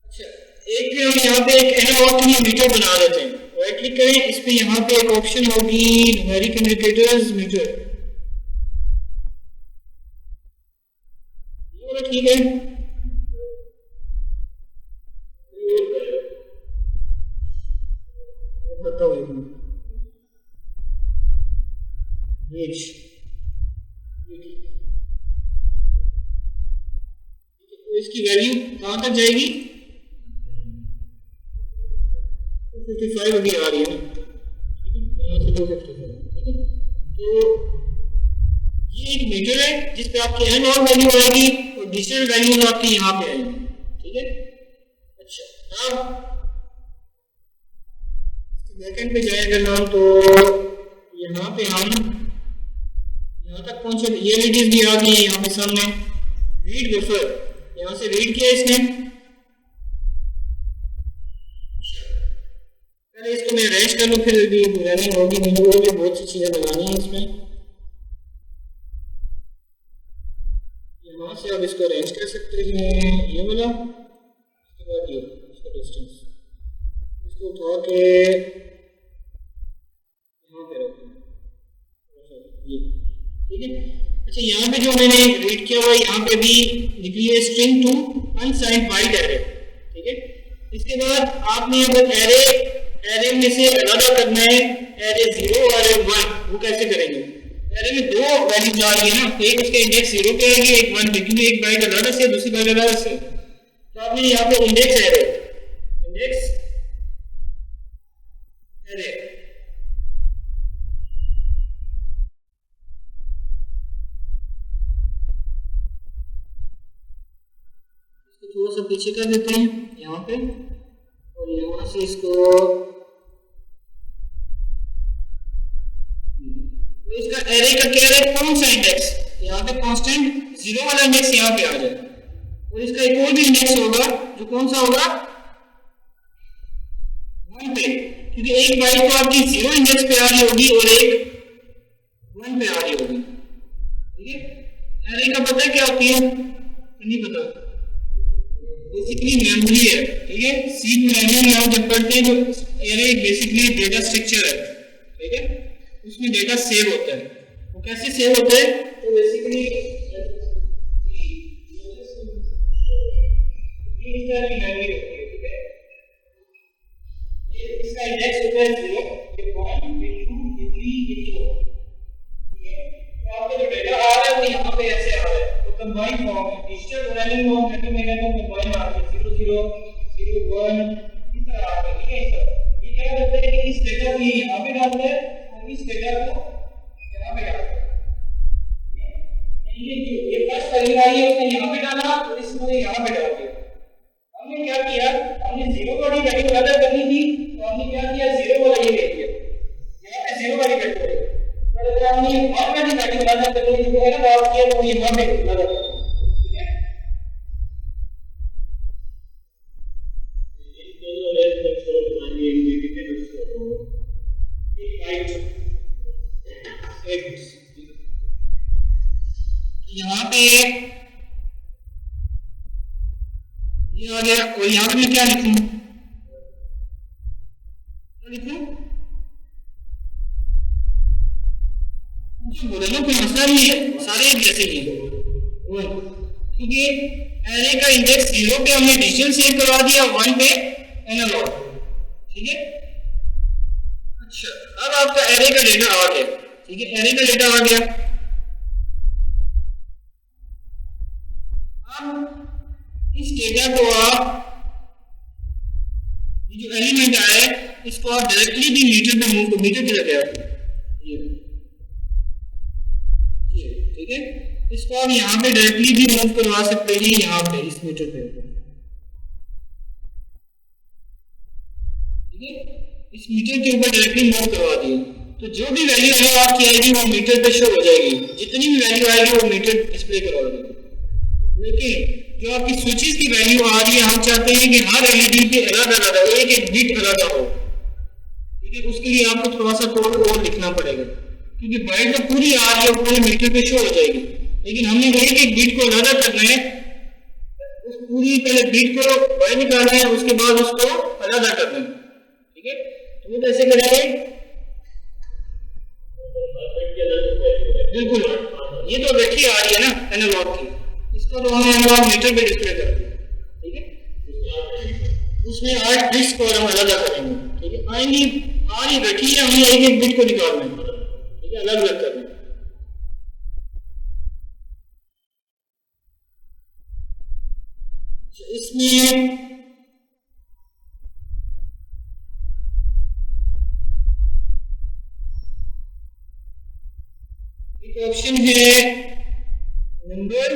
अच्छा, एक फिर हम यहाँ पे एक एनालॉग मीटर बना देते हैं। राइट क्लिक करें, इस पे यहाँ पे एक ऑप्शन होगी न्यूमेरिक इंडिकेटर्स मीटर, ये वाला, ठीक है। तो इसकी वैल्यू कहाँ तक जाएगी, 255 अभी आ रही है ना, यहाँ से 255, ठीक है। तो ये एक मीटर है जिस पे आपकी एनालॉग वैल्यू आएगी और डिजिटल वैल्यूज आपकी यहाँ पे आएंगी, ठीक है। अच्छा, अब बैकएंड पे जाएगा नाम, तो यहाँ पे हम यहाँ तक पहुंचे, ये एलईडीज भी आ गई है यहाँ पे सामने। रीड बफर, यहाँ से रीड किया इसने, पहले इसको मैं अरेंज कर लूँ, फिर भी रनिंग होगी, मुझे और भी बहुत सी चीजें लगानी है इसमें। यहाँ से आप इसको अरेंज कर सकते हैं, ये वाला, उसके बाद ये इसका डिस्टेंस, इसको उठा के यहाँ पे रखें, ये, ठीक है। अच्छा, यहाँ पे जो मैंने रीड किया हुआ है, यहाँ पे भी लिखी है string to unsigned byte array, ठीक है। इसके बाद आपने अगर एरे में से अलग करना है, एरे 0 और एरे 1, वो कैसे करेंगे। एरे में 2 वैल्यू जा रही है ना, एक उसके इंडेक्स 0 पे आएगी, एक 1 पे, क्योंकि एक बाइट अलग से दूसरी बाइट अलग से। तो आपने यहाँ पे इंडेक्स एरे इसको थोड़ा सा पीछे कर देते हैं यहाँ पे, और यहाँ से इसको, तो इसका एरे का क्या है, कौन सा इंडेक्स, यहाँ पे कांस्टेंट 0 वाला इंडेक्स यहाँ पे आ जाए, और इसका एक और भी इंडेक्स होगा जो कौन सा होगा, 1 पे, क्योंकि एक बाइट तो आपकी 0 इंडेक्स पे आ रही होगी और एक 1 पे आ रही होगी, ठीक है। एरे का पता क्या होती है, नहीं पता, बेसिकली मेमोरी है, ठीक है। सी प्रोग्रामिंग में हम जब पढ़ते हैं तो एरे बेसिकली डेटा स्ट्रक्चर है, ठीक है, उसमें डेटा सेव होता है। वो कैसे सेव होता है, तो बेसिकली इस तरह की मेमोरी होती है, ठीक है। ये इसका इंडेक्स होता है 0, ये 1, ये 2, ये 3, ये 4, ठीक है। तो आपका जो डेटा आ रहा है वो यहाँ पे ऐसे आ रहा है, तो कंबाइन फॉर्म है, डिजिटल प्रोग्रामिंग फॉर्म कहते हैं, मैं कहता हूँ कंबाइन आ रहा है 0 0 0 1 इस तरह आ रहा है, ठीक है। इस तरह ये क्या करता है कि इस डेटा को ये यहाँ पे डालता है और इस डेटा को यहाँ पे डालता है, ये फर्स्ट वैल्यू आई है उसने यहाँ पे डाला और इसने यहाँ पे डाल दिया। हमने क्या किया, हमने 0 वाली वैल्यू अलग करनी थी, तो हमने क्या किया 0 वाला ये ले लिया, यहाँ पे 0 वाली वैल्यू है। और अगर हमने 1 वाली वैल्यू अलग करनी थी तो अलग और किया तो यहाँ पे अलग, ठीक है। इन दोनों रेंज में स्टोर करनी है, इंडिकेटर स्टोर एक बाइट एक यहाँ पे ये आ गया, और यहाँ पे मैं क्या लिखूं, मुझे बोले ना कोई मसला नहीं है, सारे एक जैसे ही हैं, क्योंकि एरे का इंडेक्स 0 पे हमने डिजिटल सेव करवा दिया, 1 पे एनालॉग, ठीक है। अच्छा, अब आपका एरे का डेटा आ गया, ठीक है, एरे का डेटा आ गया। इस डेटा को आप ये जो एलिमेंट आया है इसको आप डायरेक्टली भी मीटर पे मूव, मीटर की जगह ये ठीक है, इसको आप यहाँ पे डायरेक्टली भी मूव करवा सकते हैं, यहाँ पे इस मीटर पे, ठीक है। इस मीटर के ऊपर डायरेक्टली मूव करवा दिए तो जो भी वैल्यू है आपकी आएगी वो मीटर पे शो हो जाएगी, जितनी भी वैल्यू आएगी वो मीटर डिस्प्ले करवाएगी। लेकिन जो आपकी स्विचेस की वैल्यू आ रही है, हम चाहते हैं कि हर एलईडी पे अलग अलग एक एक बिट अलग हो, ठीक है। उसके लिए आपको थोड़ा सा कोड और लिखना पड़ेगा, क्योंकि बाइट तो पूरी आ रही है पूरे मीटर पे शो हो जाएगी, लेकिन हमने एक एक बिट को अलग करना है, उस पूरी पहले बिट को बाहर निकालना है, उसके बाद उसको अलग करना है, ठीक है। तो वो कैसे करेंगे, बिल्कुल ये तो बैटरी आ रही है ना एनालॉग की, इसको तो हम एनालॉग मीटर पे डिस्प्ले कर देंगे, ठीक है। उसमें 8 बिट्स को हम अलग करेंगे, ठीक है। आएंगी आ रही बैटरी है, हमें एक एक बिट को निकालना है, ठीक है, अलग अलग करना है। इसमें एक ऑप्शन है number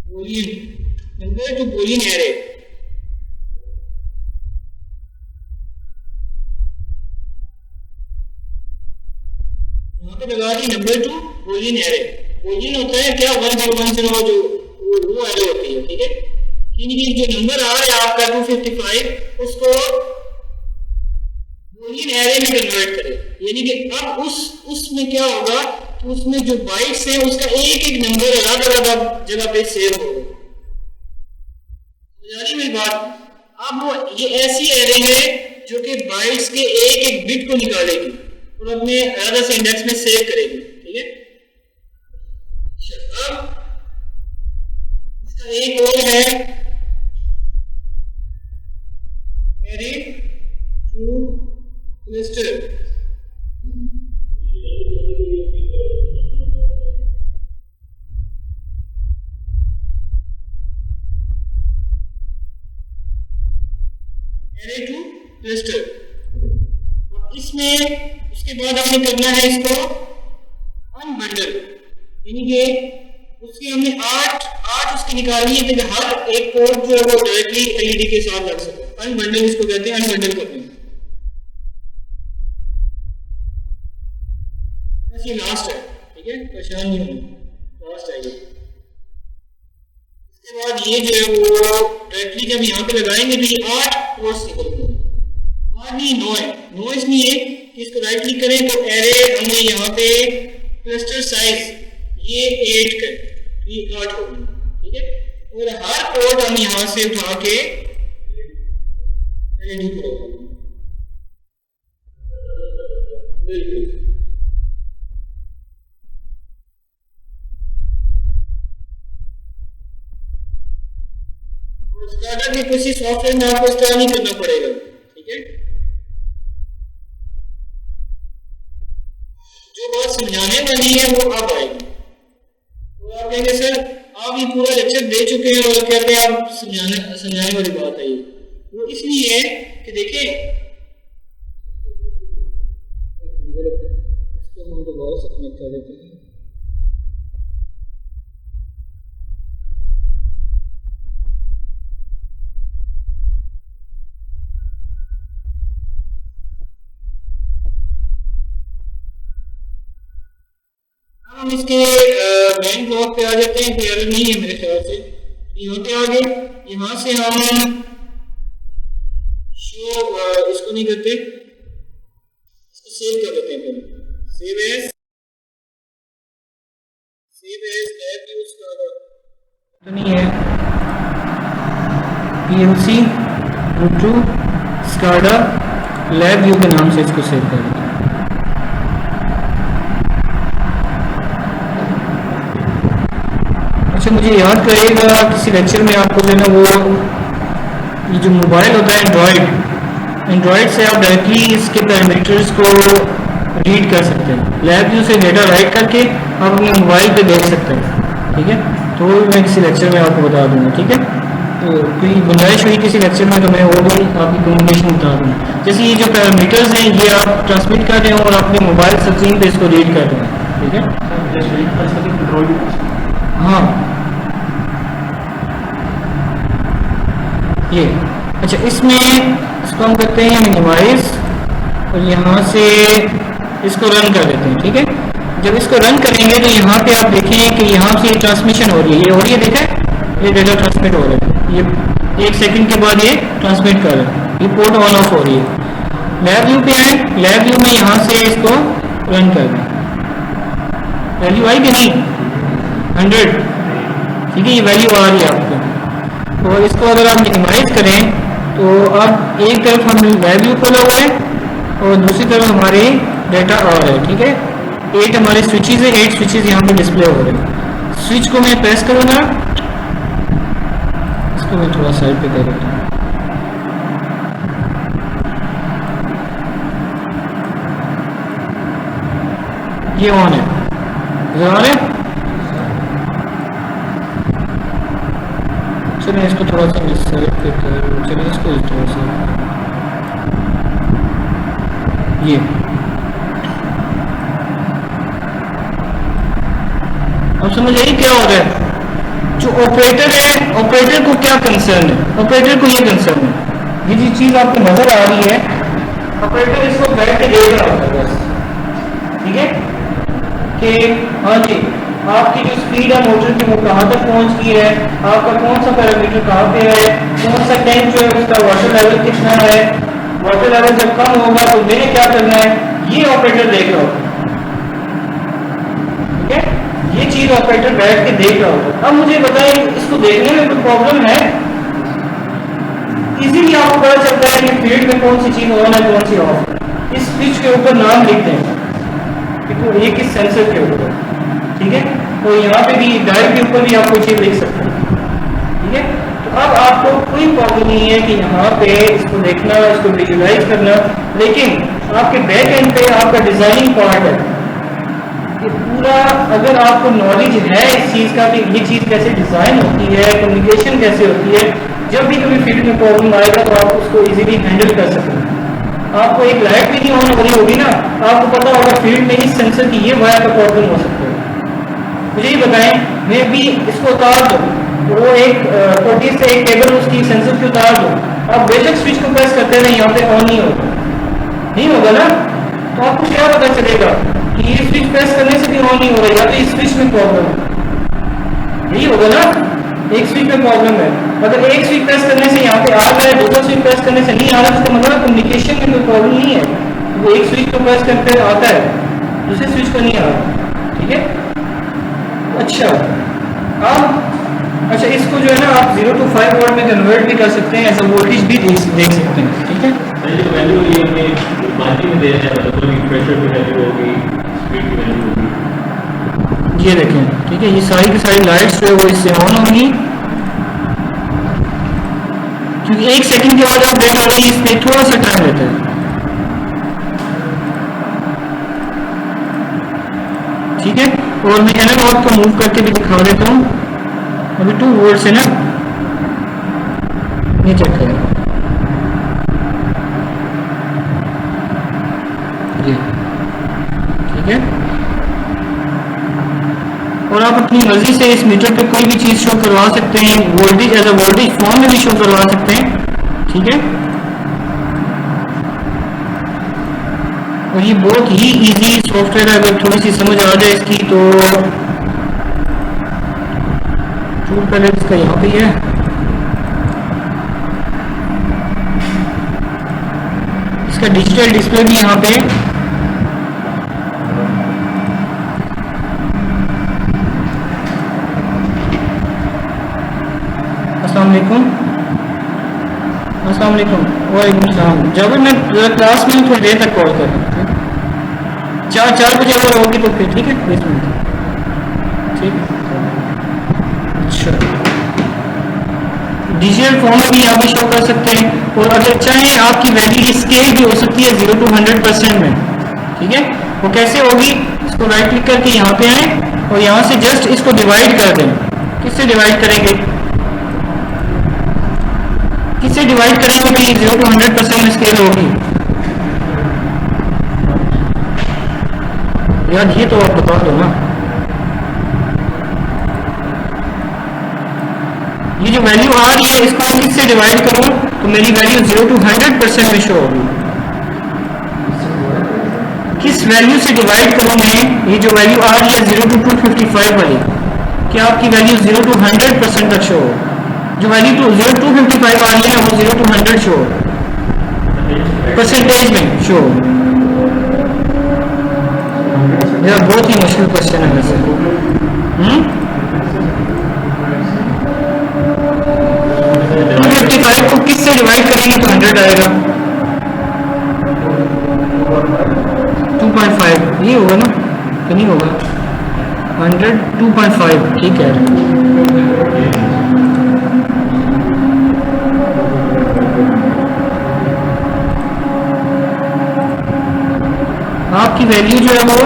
boolean, number to boolean array, यहाँ पे लगा दी number to boolean array. Boolean होता है क्या, 1 0 1 0 जो वो एरे होती है, ठीक है। यानी जो नंबर आ रहा है आपका 255 उसको बूलियन एरे में कन्वर्ट करें, यानी कि अब उसमें क्या होगा, उसमें जो बाइट्स है उसका एक एक नंबर अलग अलग जगह पे सेव होगा, यानी मेरी बात। अब वो ये ऐसी एरे है जो कि बाइट्स के एक एक बिट को निकालेगी और अपने अलग से इंडेक्स में सेव करेगी, ठीक है। अब इसका एक और है array two cluster, array two cluster. इसमें उसके बाद हमने करना है इसको अनबंडल, यानी कि उसकी हमने 8 उसकी निकालनी है कि हर एक पोर्ट जो है वो डायरेक्टली एलईडी के साथ लग सके। अनबंडल इसको कहते हैं, अनबंडल करते हैं। बस ये लास्ट है, ठीक है, परेशान नहीं होना, लास्ट है ये। इसके बाद ये जो है वो डायरेक्टली जब यहाँ पे लगाएंगे तो ये 8 पोर्ट्स निकलेंगे, 8 नहीं 9 है, 9 इसलिए कि इसको राइट क्लिक करें तो एरे हमने यहाँ पे क्लस्टर साइज ये 8 कर, ये 8 हो गई, ठीक है। और हर पोर्ट हम यहाँ से उठा के रेडी करेंगे, बिल्कुल। स्काडा के किसी सॉफ्टवेयर में आपको इस तरह नहीं करना पड़ेगा, ठीक है। जो बात समझाने वाली है वो अब आएगी। तो आप कहेंगे सर आप ये पूरा लेक्चर दे चुके हैं और कहते हैं आप समझाने वाली बात आई। वो इसलिए है कि देखिए इसको हम दोबारा सबमिट कर देते हैं। हम इसके मेन ब्लॉक पे आ जाते हैं, कोई एरर नहीं है मेरे ख्याल से। यहाँ पे आगे यहाँ से हम शो इसको नहीं करते, इसको सेव कर देते हैं पहले। सेव एज लैब यूज तो नहीं है, PLC रूटू स्काडा लैब व्यू के नाम से इसको सेव कर देते हैं। अच्छा मुझे याद करेगा किसी लेक्चर में आपको जो है ना वो ये जो मोबाइल होता है एंड्रॉयड से आप डायरेक्टली इसके पैरामीटर्स को रीड कर सकते हैं। लैब व्यू से डेटा राइट करके आप अपने मोबाइल पे देख सकते हैं, ठीक है। तो मैं किसी लेक्चर में आपको बता दूंगा, ठीक है। तो कोई गुंजाइश हुई किसी लेक्चर में तो मैं वो भी आपकी कम्युनिकेशन बता दूँगा। जैसे ये जो पैरामीटर्स हैं ये आप ट्रांसमिट कर रहे हो और अपने मोबाइल स्क्रीन पे इसको रीड कर रहे हैं, ठीक है। हाँ ये अच्छा, इसमें इसको हम करते हैं मिनिमाइज और यहाँ से इसको रन कर देते हैं, ठीक है। जब इसको रन करेंगे तो यहाँ पे आप देखें कि यहाँ से ट्रांसमिशन हो रही है, ये हो रही है, देखा है ये डेटा ट्रांसमिट हो रहा है, ये 1 सेकंड के बाद ये ट्रांसमिट कर रहा है, ये पोर्ट ऑन ऑफ हो रही है। लैब व्यू पे आए, लैब व्यू में यहाँ से इसको रन कर दें, वैल्यू आई कि नहीं 100, ठीक है, ये वैल्यू आ रही है आपको। और इसको अगर आप मिनिमाइज करें तो अब एक तरफ हम लैब व्यू खोला हुआ है और दूसरी तरफ हमारे डेटा आ रहा है, ठीक है। 8 हमारे स्विचेस है, 8 स्विचेस यहाँ पे डिस्प्ले हो रहे हैं। स्विच को मैं प्रेस करूँगा, इसको मैं थोड़ा साइड पे कर देता हूँ। ये ऑन है, ऑन है। चलिए इसको थोड़ा सा सेलेक्ट करते हैं, चलिए इसको थोड़ा सा ये अब समझ आइए क्या हो रहा है। जो ऑपरेटर है, ऑपरेटर को क्या कंसर्न है, ऑपरेटर को ये कंसर्न है, ये जो चीज आपको नजर आ रही है ऑपरेटर इसको बैठ के देख रहा होता है बस, ठीक है, कि हाँ जी आपकी जो स्पीड है मोटर की वो कहाँ तक पहुंच गई है, आपका कौन सा पैरामीटर कहाँ पे है, कौन सा टैंक जो है उसका वाटर लेवल कितना है, वाटर लेवल जब कम होगा तो मैंने क्या करना है, ये ऑपरेटर देख रहा होगा, ठीक है। ये चीज ऑपरेटर बैठ के देख रहा होगा। अब मुझे बताएं इसको देखने में कोई प्रॉब्लम है? इजीली आपको पता चलता है कि फील्ड में कौन सी चीज ऑन है कौन सी ऑफ है। इस स्विच के ऊपर नाम लिख दें, एक इस सेंसर के ऊपर, ठीक है। तो यहाँ पे भी डायल के ऊपर भी आप कोई चीज लिख सकते हैं, ठीक है। तो अब आपको कोई प्रॉब्लम नहीं है कि यहाँ पे इसको देखना, इसको विजुलाइज करना, लेकिन आपके बैक एंड पे आपका डिजाइनिंग पार्ट है, ये पूरा अगर आपको नॉलेज है इस चीज का कि ये चीज कैसे डिजाइन होती है, कम्युनिकेशन कैसे होती है, जब भी कभी फील्ड में प्रॉब्लम आएगा तो आप उसको इजीली हैंडल कर सकते हैं। आपको एक लाइट भी नहीं ऑन हो रही होगी ना, आपको पता होगा फील्ड में इस सेंसर की ये वायर का प्रॉब्लम हो सकता है। मुझे ही बताएं, मैं भी इसको उतार दूँ, वो एक कोटी से एक केबल उसकी सेंसर की उतार दूँ, आप बेशक स्विच को प्रेस करते रहे यहाँ पे ऑन नहीं होगा, नहीं होगा ना। तो आपको क्या पता चलेगा कि ये स्विच प्रेस करने से भी ऑन नहीं हो रहा, या तो इस स्विच में प्रॉब्लम है, यही होगा ना, एक स्विच में प्रॉब्लम है। अगर एक स्विच प्रेस करने से यहाँ पे आ रहा है, दूसरा स्विच प्रेस करने से नहीं आ रहा, तो मतलब कम्युनिकेशन में कोई प्रॉब्लम नहीं है। वो एक स्विच को प्रेस करके आता है, दूसरे स्विच को नहीं आ रहा, ठीक है। अच्छा अब अच्छा इसको जो है ना आप 0 to 5 वोल्ट में कन्वर्ट भी कर सकते हैं, ऐसा वोल्टेज भी देख सकते हैं, ठीक है। वैल्यू ये हमें बाकी में दे रहा है, मतलब प्रेशर की वैल्यू होगी, स्पीड की वैल्यू होगी, ये देखें, ठीक है। ये सारी की सारी लाइट्स जो है वो इससे ऑन होंगी, क्योंकि 1 सेकंड के बाद अपडेट हो रही है, इसमें थोड़ा सा टाइम लेता है। ठीक है, और मैं एनालॉग को मूव करके भी दिखा देता हूँ। अभी 2 वोल्ट से ना ये चेक करें, ये ठीक है। और आप अपनी मर्जी से इस मीटर पे कोई भी चीज शो करवा सकते हैं, voltage as a voltage form में भी शो करवा सकते हैं। ठीक है, और ये बहुत ही इजी सॉफ्टवेयर है, अगर थोड़ी सी समझ आ जाए इसकी तो। टूल पहले इसका यहाँ पे है, इसका डिजिटल डिस्प्ले भी यहाँ पे। अस्सलाम वालेकुम, अस्सलाम वालेकुम, वालेकुम सलाम। जब मैं क्लास में थोड़ी देर तक कॉल कर, 4 बजे अगर होगी तो फिर ठीक है, 20 मिनट, ठीक है। अच्छा, डिजिटल फॉर्म में भी यहाँ पे शो कर सकते हैं, और अगर चाहें आपकी वैल्यू स्केल भी हो सकती है 0 to 100% में। ठीक है, वो कैसे होगी, इसको राइट क्लिक करके यहाँ पे आए और यहाँ से जस्ट इसको डिवाइड कर दें। किससे डिवाइड करेंगे, किससे डिवाइड करेंगे कि 0 to 100% में स्केल होगी? यार ये तो आप बता दो ना। ये जो वैल्यू आ रही है इसको मैं किससे डिवाइड करूं तो मेरी वैल्यू 0 to 100% में शो होगी। किस वैल्यू से डिवाइड करूं मैं, ये जो वैल्यू आ रही है 0 to 255 वाली, क्या आपकी वैल्यू 0 to 100% तक शो हो? जो वैल्यू तो 0 to 255 आ रही है वो 0 to 100 शो परसेंटेज में शो। मेरा बहुत ही मुश्किल क्वेश्चन है वैसे। 255 को किससे डिवाइड करेंगे तो 100 आएगा। 2.5 ये होगा ना, तो नहीं होगा 100 2.5, ठीक है। आपकी वैल्यू जो है वो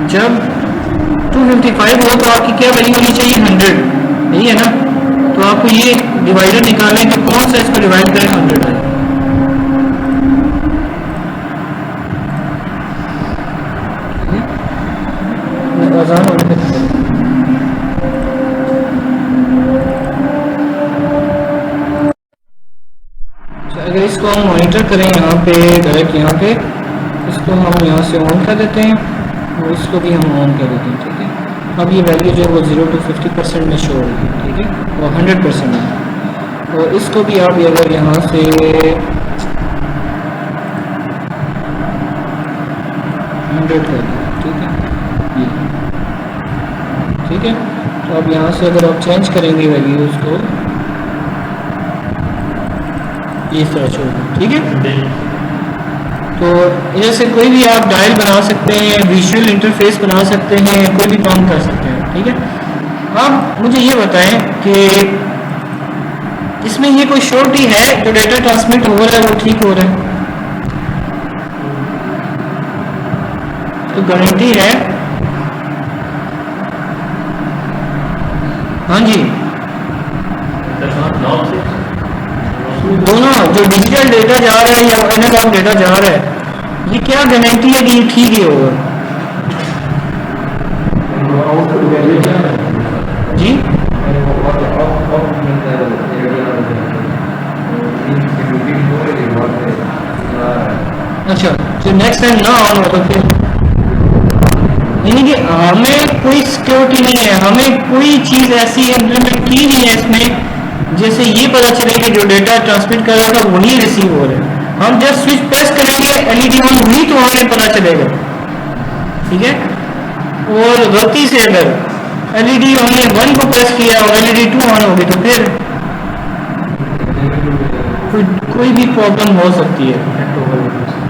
जब 255 हो तो आपकी क्या वैल्यू होनी चाहिए, 100, यही है ना। तो आपको ये डिवाइडर निकालने के कौन सा इसको डिवाइड करें 100 है। अगर इसको हम मॉनिटर करें यहाँ पे डायरेक्ट, यहाँ पे इसको हम यहाँ से ऑन कर देते हैं और इसको भी हम ऑन कर देते हैं। ठीक है, अब ये वैल्यू जो है वो 0 to 50% में शो होगी। ठीक है, और 100% में। और इसको भी आप अगर यहाँ से 100 कर दें, ठीक है, ये ठीक है। तो अब यहाँ से अगर आप चेंज करेंगे वैल्यूज़ को, इस तरह से होगा। ठीक है, तो जैसे कोई भी आप डायल बना सकते हैं, विजुअल इंटरफेस बना सकते हैं, कोई भी काम कर सकते हैं। ठीक है, अब मुझे ये बताएं कि इसमें ये कोई श्योरिटी है जो डेटा ट्रांसमिट हो रहा है वो ठीक हो रहा है, तो गारंटी है। हाँ जी, दोनों जो डिजिटल डेटा जा रहा है या एनालॉग डेटा जा रहा है, ये क्या गारंटी है कि ये ठीक ही होगा? जी अच्छा, तो नेक्स्ट टाइम ना ऑन हो तो फिर यानी कि हमें कोई सिक्योरिटी नहीं है, हमें कोई चीज़ ऐसी इम्प्लीमेंट की नहीं है इसमें जैसे ये पता चले कि जो डेटा ट्रांसमिट कर रहा था वही रिसीव हो रहा है। हम जब स्विच प्रेस करेंगे एलईडी ऑन हुई तो हमें पता चलेगा। ठीक है, और गलती से अगर एलईडी हमने 1 को प्रेस किया और एलईडी 2 ऑन होगी तो फिर कोई भी प्रॉब्लम हो सकती है।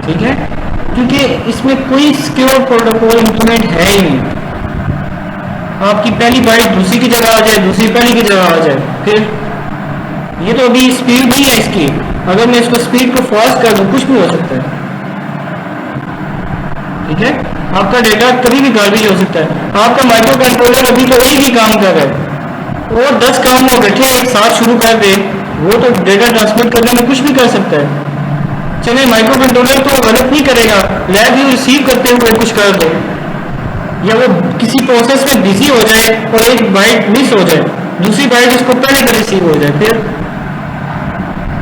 ठीक है, क्योंकि इसमें कोई सिक्योर प्रोटोकॉल इंप्लीमेंट है ही नहीं। आपकी पहली बाइट दूसरी की जगह आ जाए, दूसरी पहली की जगह आ जाए, फिर ये तो अभी स्पीड नहीं है इसकी, अगर मैं इसको स्पीड को फास्ट कर दूं कुछ भी हो सकता है, ठीक है। आपका डेटा कभी भी गार्बेज हो सकता है। आपका माइक्रो कंट्रोलर अभी तो एक ही काम कर रहा है, और 10 काम वो बैठे एक साथ शुरू कर दे, वो तो डेटा ट्रांसमिट करने में कुछ भी कर सकता है। चले माइक्रो कंट्रोलर तो गलत नहीं करेगा, लैब यू रिसीव करते हुए कुछ कर दो, या वो किसी प्रोसेस में बिजी हो जाए और एक बाइट मिस हो जाए, दूसरी बाइट उसको पहले का रिसीव हो जाए,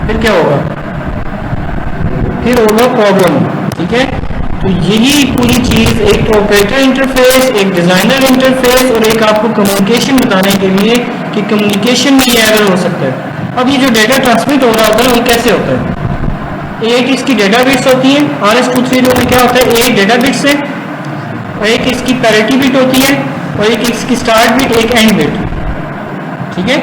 फिर क्या होगा? फिर होगा प्रॉब्लम, ठीक है। तो यही पूरी चीज, एक तो ऑपरेटर इंटरफेस, एक डिजाइनर इंटरफेस, और एक आपको कम्युनिकेशन बताने के लिए कि कम्युनिकेशन में ये एरर हो सकता है। अब ये जो डेटा ट्रांसमिट हो रहा होता है वो कैसे होता है? एक इसकी डेटा बिट्स होती है, RS-232 में क्या होता है, एक डेटा बिट्स है, और एक इसकी पैरिटी बिट होती है, और एक इसकी स्टार्ट बिट, एक एंड बिट, ठीक है।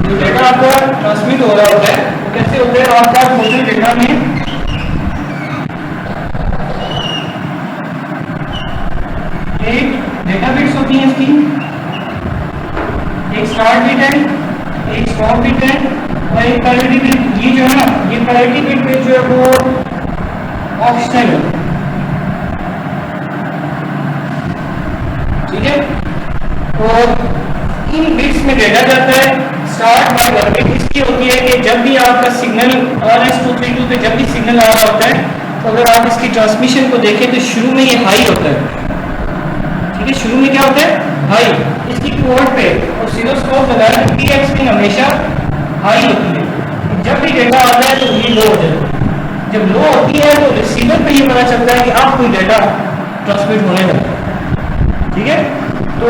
जो डेटा आपका ट्रांसमिट हो रहा होता है वो कैसे होता है? आपका टोटल डेटा में एक डेटा बिट्स होती है इसकी, एक स्टार्ट बिट है, एक स्टॉप बिट है, और एक पैरिटी बिट। ये जो है ना, ये पैरिटी बिट जो है वो ऑप्शनल है, ठीक है। और इन बिट्स में डेटा जाता है। स्टार्ट बाय वन बिट इसकी होती है कि जब भी आपका सिग्नल RS-232 पे जब भी सिग्नल आ रहा होता है, तो अगर आप इसकी ट्रांसमिशन को देखें तो शुरू में ये हाई होता है, ठीक है। शुरू में क्या होता है? हाई। इसकी पोर्ट पे ऑसिलोस्कोप लगाया तो पीएक्स पिन हमेशा हाई होती है। जब भी डेटा आता है तो ये लो हो जाता है। जब लो होती है तो रिसीवर पे ये पता चलता है कि आप कोई डेटा ट्रांसमिट होने लगा, ठीक है। तो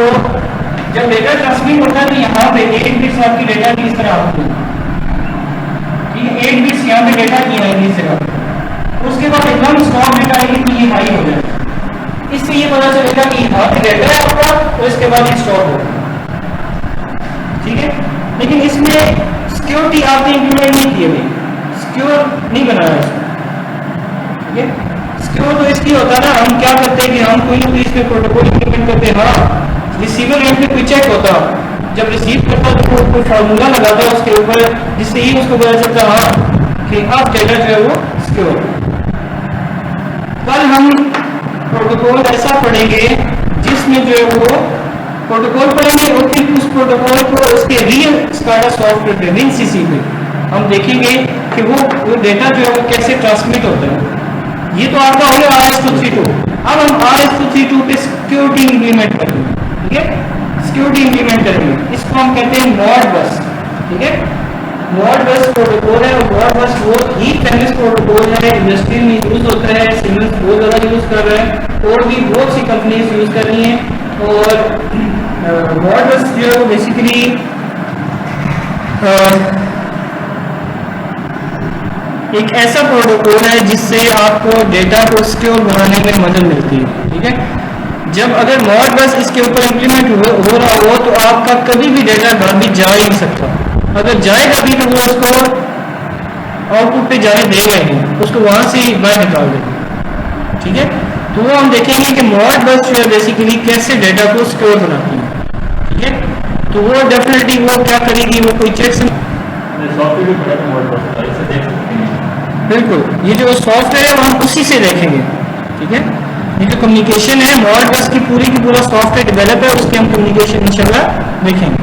जब डेटा ट्रांसमिट होता है तो यहाँ पे 8 बिट्स आपकी डेटा की इस तरह आती है, ठीक है। 8 बिट्स यहाँ पे डेटा की आएगी इस तरह, उसके बाद एकदम स्टॉप डेटा आएगी तो ये हाई हो जाएगा। इससे ये पता चलेगा कि यहाँ पे डेटा है आपका, और इसके बाद ये स्टॉप होगा, ठीक है। लेकिन इसमें सिक्योरिटी आपने इंप्लीमेंट नहीं की अभी, सिक्योर नहीं बनाया इसमें, ठीक है। सिक्योर तो इसलिए होता है ना, हम क्या करते हैं कि हम कोई इसमें प्रोटोकॉल इंप्लीमेंट करते हैं। हाँ, रिसीवर एंड पे कोई चेक होता, जब रिसीव करता तो कोई फार्मूला लगाता है उसके ऊपर, जिससे ही उसको पता चलता हाँ कि आप डेटा जो है वो सिक्योर। कल हम प्रोटोकॉल ऐसा पढ़ेंगे जिसमें जो है वो प्रोटोकॉल पढ़ेंगे, और फिर उस प्रोटोकॉल को उसके रियल स्काडा सॉफ्टवेयर पे, WinCC पे हम देखेंगे कि वो डेटा जो है वो कैसे ट्रांसमिट होता है। ये तो आपका हो गया RS-232। अब हम RS-232 पे सिक्योरिटी इंप्लीमेंट करेंगे, ठीक है। सिक्योरिटी इंप्लीमेंट करेंगे, इसको हम कहते हैं मॉडबस, ठीक है। मॉडबस प्रोटोकॉल है, और मॉडबस बहुत ही फेमस प्रोटोकॉल है, इंडस्ट्री में यूज होता है, सिमेंस बहुत ज़्यादा यूज कर रहे हैं, और भी बहुत सी कंपनीज यूज कर रही हैं। और मॉडबस जो है वो बेसिकली एक ऐसा प्रोटोकॉल है जिससे आपको डेटा को सिक्योर बनाने में मदद मिलती है, ठीक है। जब अगर मॉडबस इसके ऊपर इम्प्लीमेंट हो रहा हो तो आपका कभी भी डेटा गार्बेज जा ही नहीं सकता। अगर जाएगा भी तो वो उसको आउटपुट पे जाने देगा ही नहीं, उसको वहां से ही बाहर निकाल देगा, ठीक है। तो वो हम देखेंगे कि मॉडबस जो है बेसिकली कैसे डेटा को सिक्योर बनाती है, ठीक है। तो वो डेफिनेटली वो क्या करेगी, वो कोई चेक्स बिल्कुल, ये जो सॉफ्टवेयर है वो हम उसी से देखेंगे, ठीक है। ये जो कम्युनिकेशन है मॉडबस की पूरा सॉफ्टवेयर डेवलप है, उसके हम कम्युनिकेशन इंशाल्लाह देखेंगे।